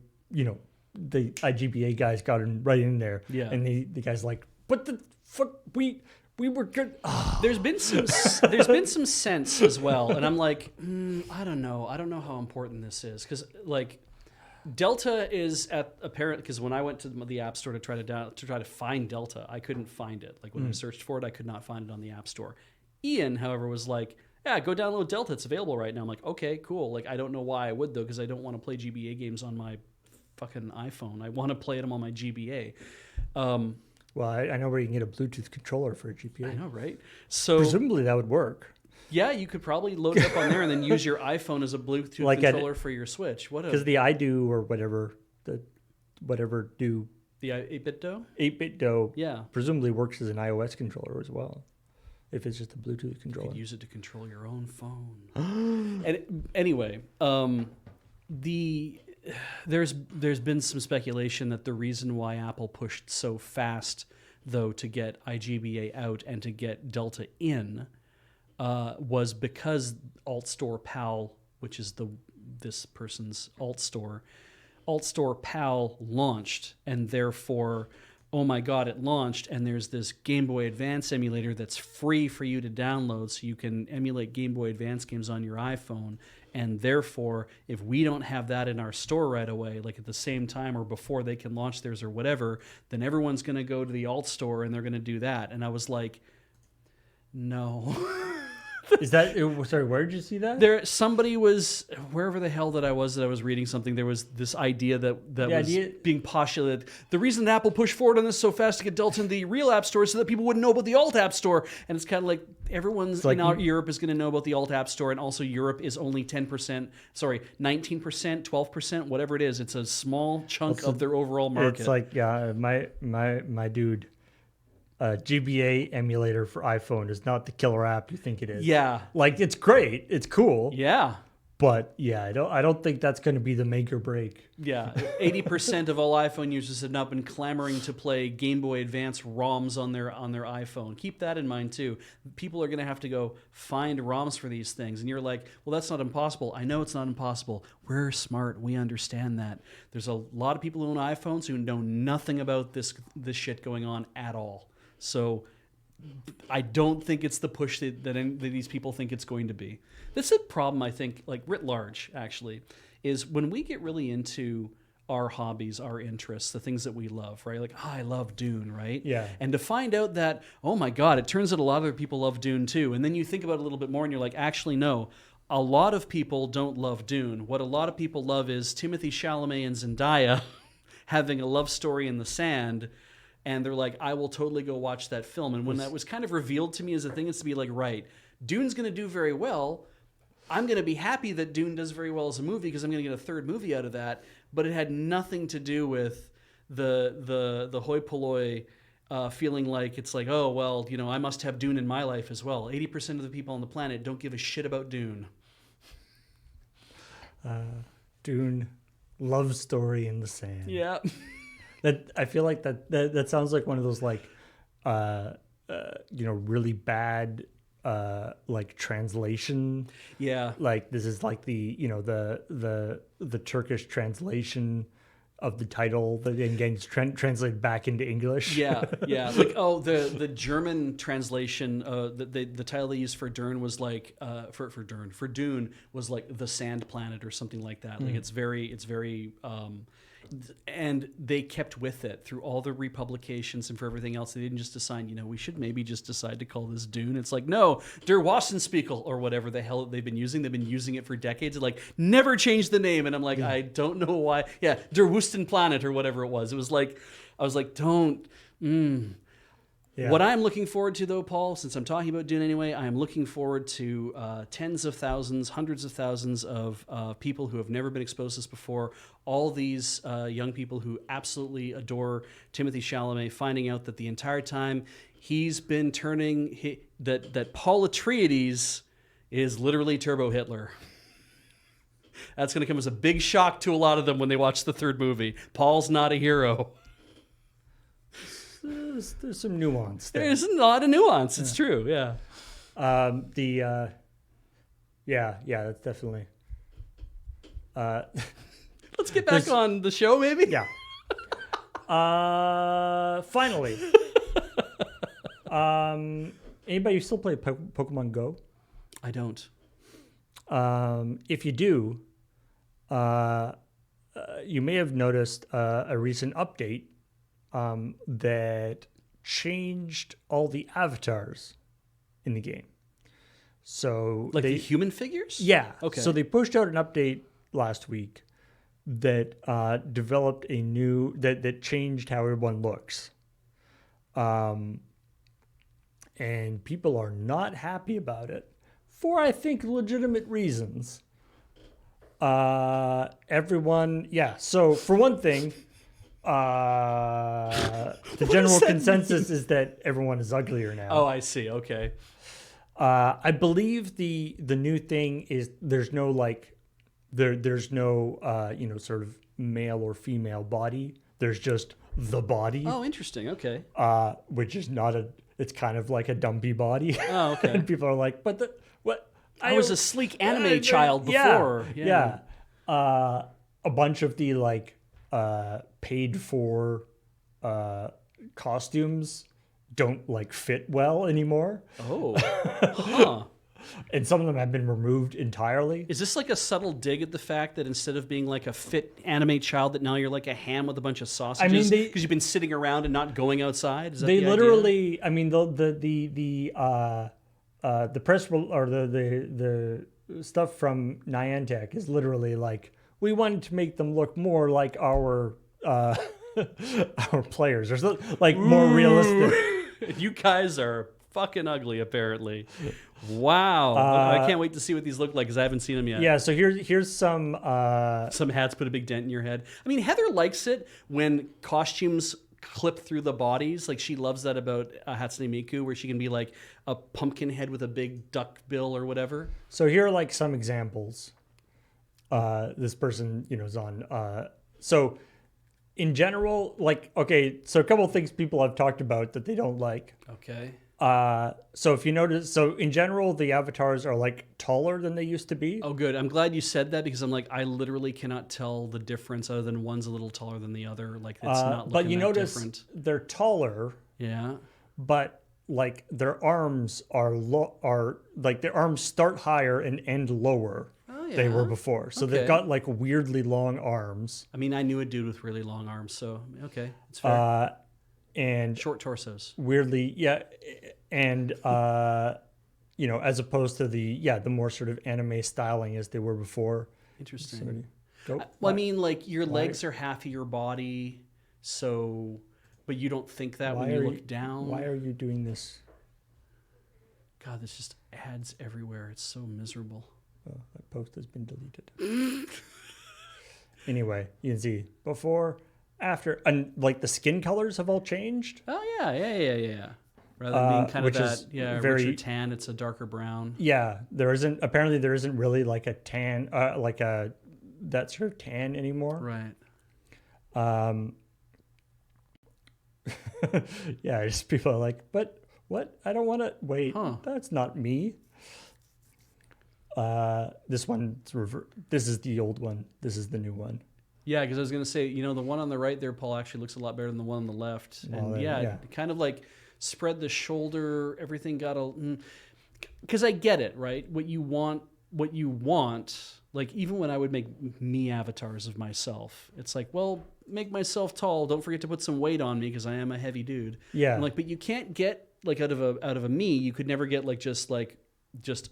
A: the IGBA guys got right in there.
B: Yeah.
A: And the guy's like, what the fuck? We were good. Oh.
B: There's been some sense as well. And I'm like, I don't know. I don't know how important this is. Because like Delta is because when I went to the App Store to try to find Delta, I couldn't find it. Like when I searched for it, I could not find it on the App Store. Ian, however, was like, yeah, go download Delta. It's available right now. I'm like, okay, cool. Like, I don't know why I would, though, because I don't want to play GBA games on my fucking iPhone. I want to play them on my GBA.
A: Well, I know where you can get a Bluetooth controller for a GBA.
B: I know, right? So
A: presumably that would work.
B: Yeah, you could probably load it up on there and then use your iPhone as a Bluetooth controller for your Switch.
A: Because the iDo or whatever do
B: the 8-bit Do?
A: 8-bit Do,
B: yeah, presumably
A: works as an iOS controller as well. If it's just a Bluetooth controller,
B: you could use it to control your own phone. And anyway, there's been some speculation that the reason why Apple pushed so fast, though, to get iGBA out and to get Delta in, was because AltStore Pal, which is this person's AltStore Pal launched, and therefore, oh my God, it launched, and there's this Game Boy Advance emulator that's free for you to download, so you can emulate Game Boy Advance games on your iPhone. And therefore, if we don't have that in our store right away, like at the same time or before they can launch theirs or whatever, then everyone's going to go to the alt store and they're going to do that. And I was like, no.
A: Is that, sorry, where did you see that?
B: Somebody was, wherever the hell that I was reading something, there was this idea that was being postulated. The reason Apple pushed forward on this so fast to get Delta in the real app store is so that people wouldn't know about the alt app store. And it's kind of like everyone's Europe is going to know about the alt app store. And also Europe is only 19%, 12%, whatever it is. It's a small chunk of their overall market.
A: It's like, yeah, my dude. GBA emulator for iPhone is not the killer app you think it is.
B: Yeah,
A: like it's great, it's cool.
B: Yeah,
A: but yeah, I don't think that's going to be the make or break.
B: Yeah, 80% of all iPhone users have not been clamoring to play Game Boy Advance ROMs on their iPhone. Keep that in mind too. People are going to have to go find ROMs for these things, and you're like, well, that's not impossible. I know it's not impossible. We're smart. We understand that. There's a lot of people who own iPhones who know nothing about this shit going on at all. So I don't think it's the push that these people think it's going to be. That's a problem, I think, like writ large, actually, is when we get really into our hobbies, our interests, the things that we love, right? Like, I love Dune, right?
A: Yeah.
B: And to find out that, oh my God, it turns out a lot of other people love Dune too. And then you think about it a little bit more and you're like, actually, no. A lot of people don't love Dune. What a lot of people love is Timothée Chalamet and Zendaya having a love story in the sand. And they're like, I will totally go watch that film. And when that was kind of revealed to me as a thing, it's to be like, right, Dune's going to do very well. I'm going to be happy that Dune does very well as a movie because I'm going to get a third movie out of that. But it had nothing to do with the hoi polloi feeling like it's like, oh, well, I must have Dune in my life as well. 80% of the people on the planet don't give a shit about Dune.
A: Dune, love story in the sand.
B: Yeah.
A: That I feel like that sounds like one of those like really bad like translation.
B: Yeah.
A: Like this is like the the Turkish translation of the title that then gets translated back into English.
B: Yeah. Like, the German translation, the title they used for Dune was like for Dune was like the Sand Planet or something like that. Like it's very and they kept with it through all the republications and for everything else. They didn't just decide, we should maybe just decide to call this Dune. It's like, no, Der Wassenspiegel or whatever the hell they've been using. They've been using it for decades. Like, never changed the name. And I'm like, I don't know why. Yeah, Der Wustenplanet or whatever it was. It was like, I was like, don't. Yeah. What I'm looking forward to, though, Paul, since I'm talking about Dune anyway, I am looking forward to tens of thousands, hundreds of thousands of people who have never been exposed to this before. All these young people who absolutely adore Timothée Chalamet, finding out that the entire time he's been turning that Paul Atreides is literally Turbo Hitler. That's going to come as a big shock to a lot of them when they watch the third movie. Paul's not a hero.
A: There's some nuance there.
B: There's a lot of nuance. It's true. Yeah.
A: That's definitely.
B: Let's get back on the show, maybe.
A: Yeah. Finally. Anybody still play Pokemon Go?
B: I don't.
A: If you do, you may have noticed a recent update that changed all the avatars in the game. So
B: like the human figures?
A: Yeah.
B: Okay.
A: So they pushed out an update last week that developed a new that changed how everyone looks. And people are not happy about it for, I think, legitimate reasons. Everyone, yeah. So for one thing, the general consensus is that everyone is uglier now.
B: Oh, I see. Okay.
A: I believe the new thing is there's no sort of male or female body. There's just the body.
B: Oh, interesting. Okay.
A: Which is not it's kind of like a dumpy body.
B: Oh, okay.
A: And people are like, but what?
B: I was a sleek anime child before.
A: Yeah. A bunch of the paid for costumes don't fit well anymore.
B: Oh. Huh.
A: And some of them have been removed entirely.
B: Is this like a subtle dig at the fact that instead of being like a fit anime child, that now you're like a ham with a bunch of sausages? Because you've been sitting around and not going outside? Is that the
A: literally,
B: idea?
A: I mean, the press or the stuff from Niantic is literally like, we wanted to make them look more like our our players, or more realistic.
B: You guys are fucking ugly, apparently. Wow. I can't wait to see what these look like because I haven't seen them yet.
A: Yeah, so here's some
B: hats put a big dent in your head. I mean, Heather likes it when costumes clip through the bodies. Like, she loves that about Hatsune Miku, where she can be like a pumpkin head with a big duck bill or whatever.
A: So here are some examples. This person, is on. So in general, so a couple of things people have talked about that they don't like.
B: Okay.
A: So if you notice, in general, the avatars are taller than they used to be.
B: Oh, good. I'm glad you said that because I'm I literally cannot tell the difference other than one's a little taller than the other. It's not looking
A: but you
B: that
A: notice
B: different.
A: They're taller.
B: Yeah.
A: But their arms are their arms start higher and end lower.
B: Oh, yeah.
A: They were before. So they've got weirdly long arms.
B: I mean, I knew a dude with really long arms, so okay, it's fair.
A: And
B: short torsos.
A: Weirdly, yeah, and as opposed to the more sort of anime styling as they were before.
B: Interesting.
A: So,
B: I mean, your legs are half of your body, so, but you don't think that when you look down.
A: Why are you doing this?
B: God, this just ads everywhere. It's so miserable.
A: Oh, that post has been deleted. Anyway, you can see before, after, and the skin colors have all changed.
B: Oh yeah. Rather than being kind of that,
A: very
B: richer tan, it's a darker brown.
A: Yeah, there isn't really a tan, that sort of tan anymore.
B: Right.
A: Yeah, just people are like, but what? I don't want to wait.
B: Huh.
A: That's not me. This one's this is the old one. This is the new one.
B: Yeah, because I was going to say, you know, the one on the right there, Paul, actually looks a lot better than the one on the left.
A: Well,
B: And
A: yeah.
B: kind of like spread the shoulder, everything got a... Because I get it, right? What you want, like even when I would make me avatars of myself, it's like, well, make myself tall. Don't forget to put some weight on me because I am a heavy dude.
A: Yeah.
B: I'm like, but you can't get like out of a me, you could never get just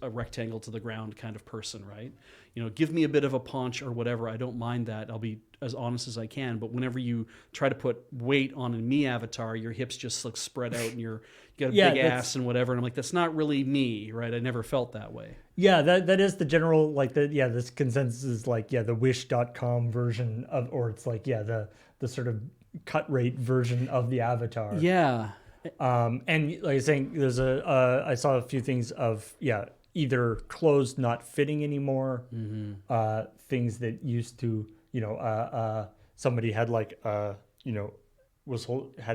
B: a rectangle to the ground kind of person, right? You know, give me a bit of a paunch or whatever. I don't mind that. I'll be as honest as I can. But whenever you try to put weight on a me avatar, your hips just look spread out and you got a big ass and whatever. And I'm like, that's not really me, right? I never felt that way.
A: Yeah, that is the general, like, this consensus is like, the wish.com version of, or it's like, the sort of cut rate version of the avatar.
B: Yeah.
A: And like I was saying, there's I saw a few things of, either clothes not fitting anymore, things that used to, somebody had like, had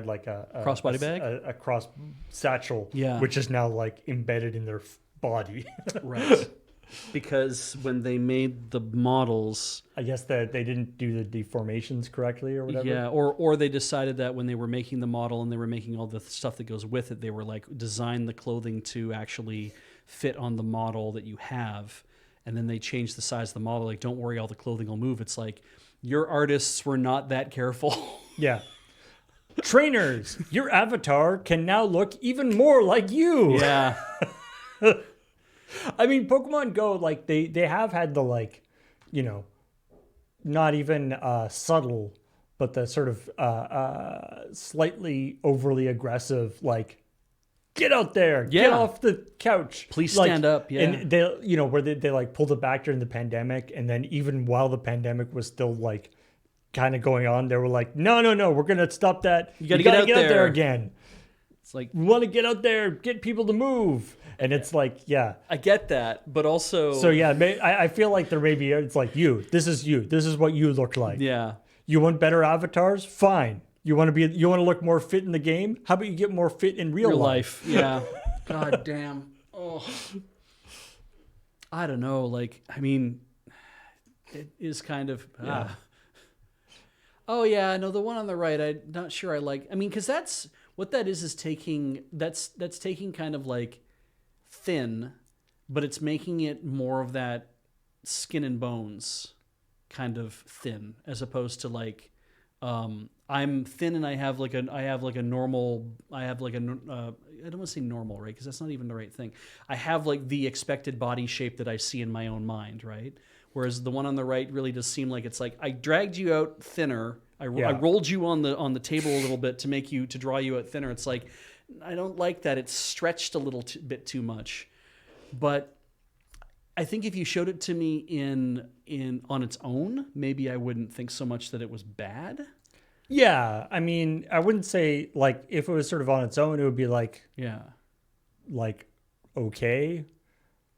A: like a
B: crossbody bag,
A: a cross satchel, which is now like embedded in their body.
B: Right. Because when they made the models,
A: I guess that they didn't do the deformations correctly or whatever.
B: Yeah, or they decided that when they were making the model and they were making all the stuff that goes with it, they were like, design the clothing to actually fit on the model that you have. And then they changed the size of the model. Like, don't worry, all the clothing will move. It's like, your artists were not that careful.
A: Yeah. Trainers, your avatar can now look even more like you.
B: Yeah.
A: I mean, Pokemon Go, like they have had the like, not even subtle, but the sort of slightly overly aggressive, like, get out there, get off the couch,
B: please stand up. Yeah,
A: and they, where they like pulled it back during the pandemic, and then even while the pandemic was still like kind of going on, they were like, no, we're gonna stop that.
B: You gotta get out there
A: again.
B: It's like,
A: we want to get out there, get people to move. And it's like,
B: I get that, but also...
A: So, I feel like there may be... It's like, this is you. This is what you look like.
B: Yeah.
A: You want better avatars? Fine. You want to look more fit in the game? How about you get more fit in real life?
B: Yeah. God damn. Oh. I don't know. Like, I mean, it is kind of... Oh, yeah. No, the one on the right, I'm not sure I like... I mean, because that's... What that is taking... That's taking kind of like... thin, but it's making it more of that skin and bones kind of thin, as opposed to like I'm thin and I don't want to say normal, right? Because that's not even the right thing. I have like the expected body shape that I see in my own mind, right? Whereas the one on the right really does seem like it's like I dragged you out thinner. I rolled you on the table a little bit to draw you out thinner. It's like, I don't like that. It's stretched a little bit too much. But I think if you showed it to me in on its own, maybe I wouldn't think so much that it was bad.
A: Yeah, I mean, I wouldn't say like if it was sort of on its own, it would be like okay.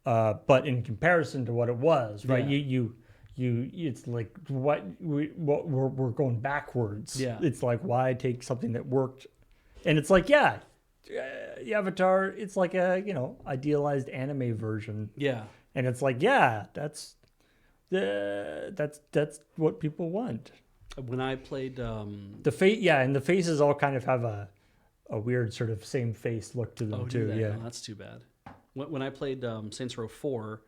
A: But in comparison to what it was, right? You it's like what we're going backwards.
B: Yeah,
A: it's like, why take something that worked, and it's like the Avatar, it's like a idealized anime version.
B: Yeah,
A: and it's like that's what people want.
B: When I played
A: the face, and the faces all kind of have a weird sort of same face look to them too. Yeah,
B: no, that's too bad. When I played Saints Row 4,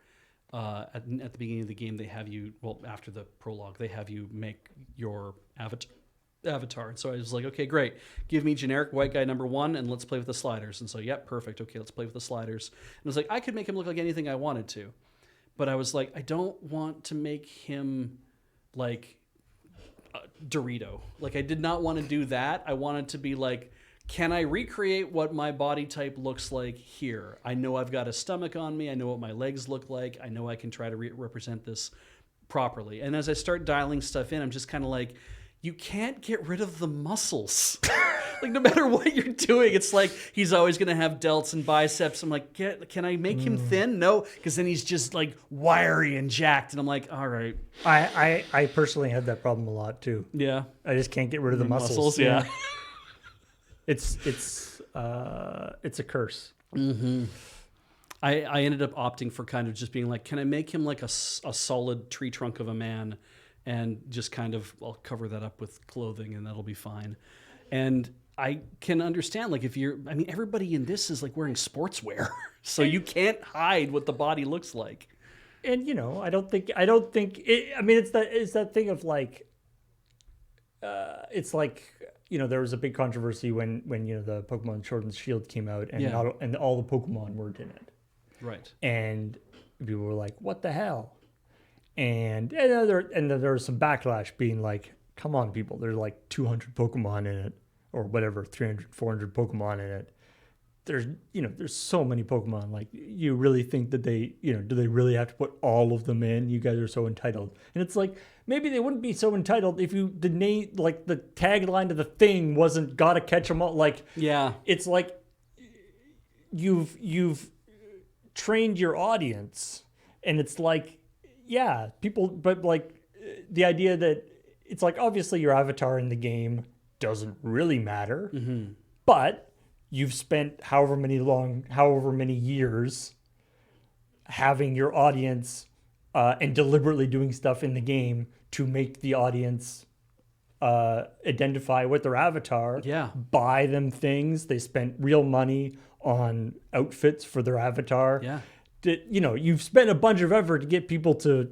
B: at the beginning of the game, they have you, after the prologue, they have you make your avatar. And so I was like, okay, great. Give me generic white guy number 1, and let's play with the sliders. And so, perfect. Okay, let's play with the sliders. And I was like, I could make him look like anything I wanted to. But I was like, I don't want to make him like Dorito. Like, I did not want to do that. I wanted to be like, can I recreate what my body type looks like here? I know I've got a stomach on me. I know what my legs look like. I know I can try to represent this properly. And as I start dialing stuff in, I'm just kind of like, you can't get rid of the muscles. Like, no matter what you're doing, it's like he's always going to have delts and biceps. I'm like, can I make him thin? No, because then he's just like wiry and jacked. And I'm like, all right.
A: I personally had that problem a lot too.
B: Yeah.
A: I just can't get rid of the muscles.
B: Yeah.
A: It's a curse.
B: Mm-hmm. I ended up opting for kind of just being like, can I make him like a solid tree trunk of a man and just kind of, I'll cover that up with clothing and that'll be fine. And I can understand, like, if everybody in this is like wearing sportswear, so you can't hide what the body looks like.
A: And I don't think it, I mean, it's that thing of like, it's like, there was a big controversy when the Pokemon Sword and Shield came out, and and all the Pokemon weren't in it.
B: Right.
A: And people were like, "What the hell?" And there was some backlash, being like, "Come on, people! There's like 200 Pokemon in it, or whatever, 300, 400 Pokemon in it. There's so many Pokemon. Like, you really think that they, do they really have to put all of them in? You guys are so entitled." And it's like, maybe they wouldn't be so entitled if the name, like the tagline to the thing wasn't "Gotta catch them all." Like,
B: yeah,
A: it's like you've trained your audience, and it's like, yeah, people, but like the idea that it's like, obviously your avatar in the game doesn't really matter, but you've spent however many years having your audience and deliberately doing stuff in the game to make the audience identify with their avatar, buy them things. They spent real money on outfits for their avatar.
B: Yeah.
A: You've spent a bunch of effort to get people to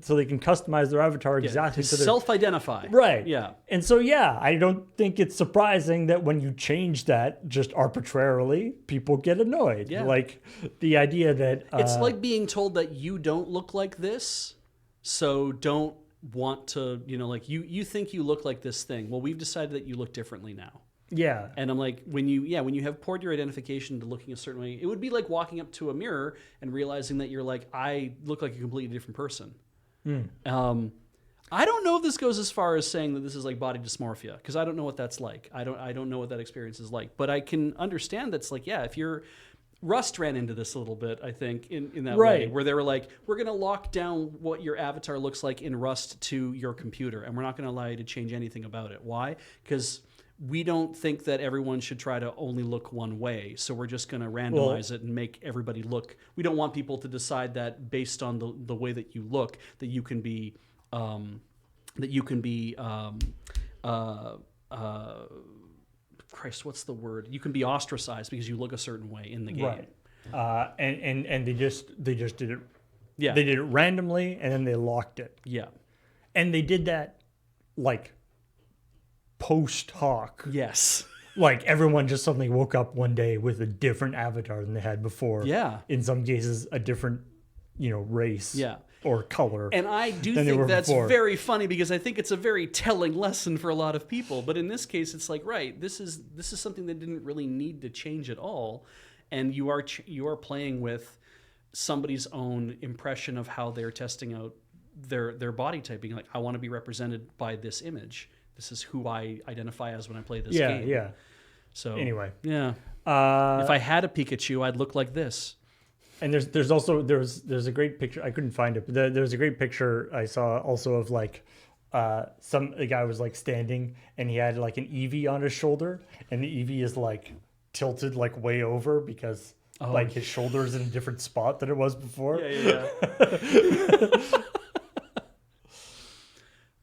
A: so they can customize their avatar exactly
B: to
A: to their
B: self-identify.
A: Right.
B: Yeah.
A: And so, I don't think it's surprising that when you change that just arbitrarily, people get annoyed.
B: Yeah.
A: Like the idea that
B: it's like being told that you don't look like this, so don't want to, like you think you look like this thing. Well, we've decided that you look differently now.
A: Yeah.
B: And I'm like, when you have poured your identification to looking a certain way, it would be like walking up to a mirror and realizing that you're like, I look like a completely different person. I don't know if this goes as far as saying that this is like body dysmorphia, because I don't know what that's like. I don't know what that experience is like. But I can understand that's like, if you're Rust ran into this a little bit, I think, in that way, where they were like, we're going to lock down what your avatar looks like in Rust to your computer, and we're not going to allow you to change anything about it. Why? Because we don't think that everyone should try to only look one way, so we're just going to randomize it and make everybody look. We don't want people to decide that based on the way that you look, that you can be Christ, what's the word? You can be ostracized because you look a certain way in the game.
A: Right. And they just did it.
B: Yeah.
A: They did it randomly, and then they locked it.
B: Yeah.
A: And they did that like post hoc.
B: Yes.
A: Like everyone just suddenly woke up one day with a different avatar than they had before.
B: Yeah.
A: In some cases, a different, race.
B: Yeah.
A: Or color.
B: And I do think that's very funny, because I think it's a very telling lesson for a lot of people. But in this case, it's like, right, this is something that didn't really need to change at all, and you are playing with somebody's own impression of how they're testing out their body typing. Like, I want to be represented by this image. This is who I identify as when I play this game.
A: Yeah.
B: So
A: anyway,
B: if I had a Pikachu, I'd look like this.
A: And there's also a great picture. I couldn't find it, but there's a great picture I saw also of like the guy was like standing, and he had like an Eevee on his shoulder, and the Eevee is like tilted like way over because like his shoulder is in a different spot than it was before.
B: Yeah.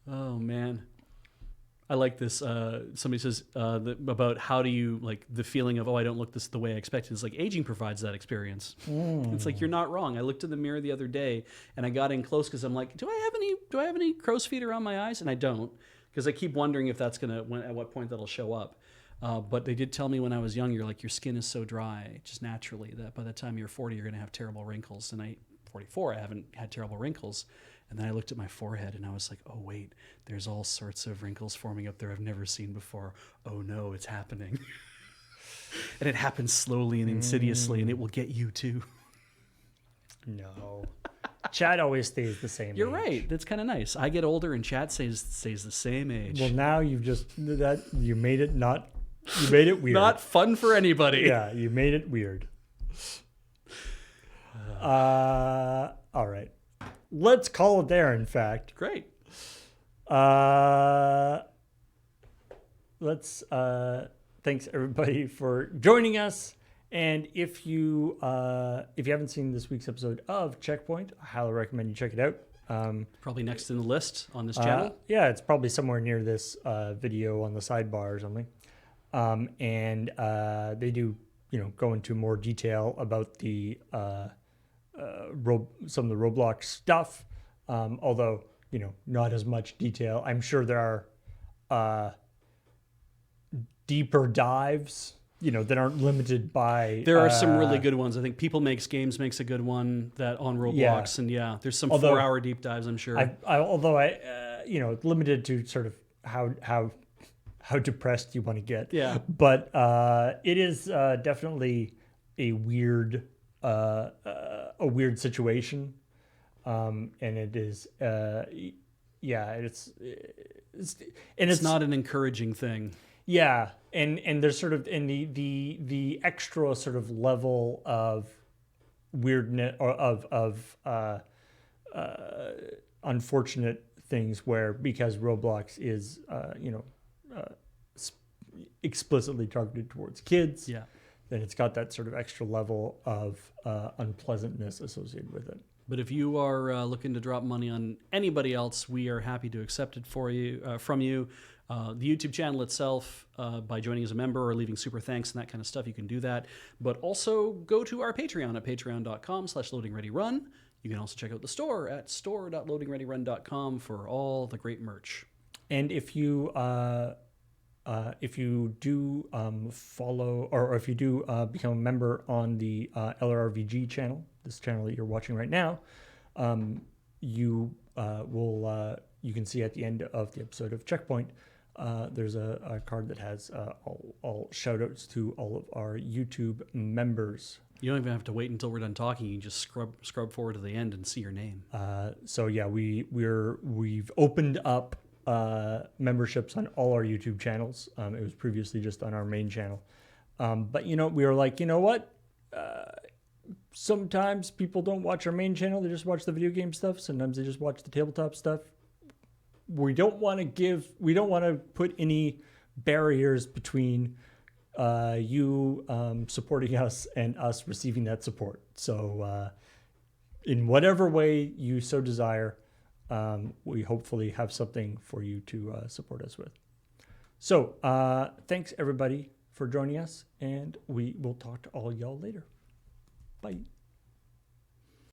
B: Oh man. I like this. Somebody says about how do you, like, the feeling of, I don't look the way I expected. It's like aging provides that experience. It's like, you're not wrong. I looked in the mirror the other day and I got in close because I'm like, do I have any crow's feet around my eyes? And I don't, because I keep wondering if that's at what point that'll show up. But they did tell me when I was young, you're like, your skin is so dry just naturally that by the time you're 40, you're going to have terrible wrinkles. And 44, I haven't had terrible wrinkles. And then I looked at my forehead and I was like, oh, wait, there's all sorts of wrinkles forming up there I've never seen before. Oh, no, it's happening. And it happens slowly and insidiously, and it will get you too.
A: No. Chad always stays the same
B: You're
A: age.
B: right. That's kind of nice. I get older and Chad stays the same age.
A: Well, now you made it weird.
B: Not fun for anybody.
A: Yeah, you made it weird. All right. Let's call it there, in fact.
B: Great.
A: Thanks everybody for joining us. And if you haven't seen this week's episode of ChillPoint, I highly recommend you check it out.
B: Probably next in the list on this channel.
A: Yeah, it's probably somewhere near this video on the sidebar or something. And they do, go into more detail about the some of the Roblox stuff. Although, not as much detail. I'm sure there are deeper dives, that aren't limited by.
B: There are some really good ones. I think People Makes Games makes a good one that on Roblox, and there's some 4-hour deep dives. I'm sure.
A: Although limited to sort of how depressed you want to get.
B: Yeah.
A: But it is definitely a weird situation, and it is it's
B: not an encouraging thing.
A: Yeah, and there's sort of in the extra sort of level of weirdness or of unfortunate things where, because Roblox is explicitly targeted towards kids, then it's got that sort of extra level of unpleasantness associated with it.
B: But if you are looking to drop money on anybody else, we are happy to accept it from you. The YouTube channel itself, by joining as a member or leaving super thanks and that kind of stuff, you can do that. But also go to our Patreon at patreon.com/loadingreadyrun. You can also check out the store at store.loadingreadyrun.com for all the great merch.
A: And if you do follow, or if you do become a member on the LRRVG channel, this channel that you're watching right now, you can see at the end of the episode of Checkpoint, there's a card that has all shout outs to all of our YouTube members.
B: You don't even have to wait until we're done talking. You can just scrub forward to the end and see your name.
A: So yeah, we've opened up memberships on all our YouTube channels. It was previously just on our main channel. But we were like, what? Sometimes people don't watch our main channel. They just watch the video game stuff. Sometimes they just watch the tabletop stuff. We don't want to put any barriers between you supporting us and us receiving that support. So in whatever way you so desire, we hopefully have something for you to support us with. So thanks everybody for joining us, and we will talk to all y'all later. Bye.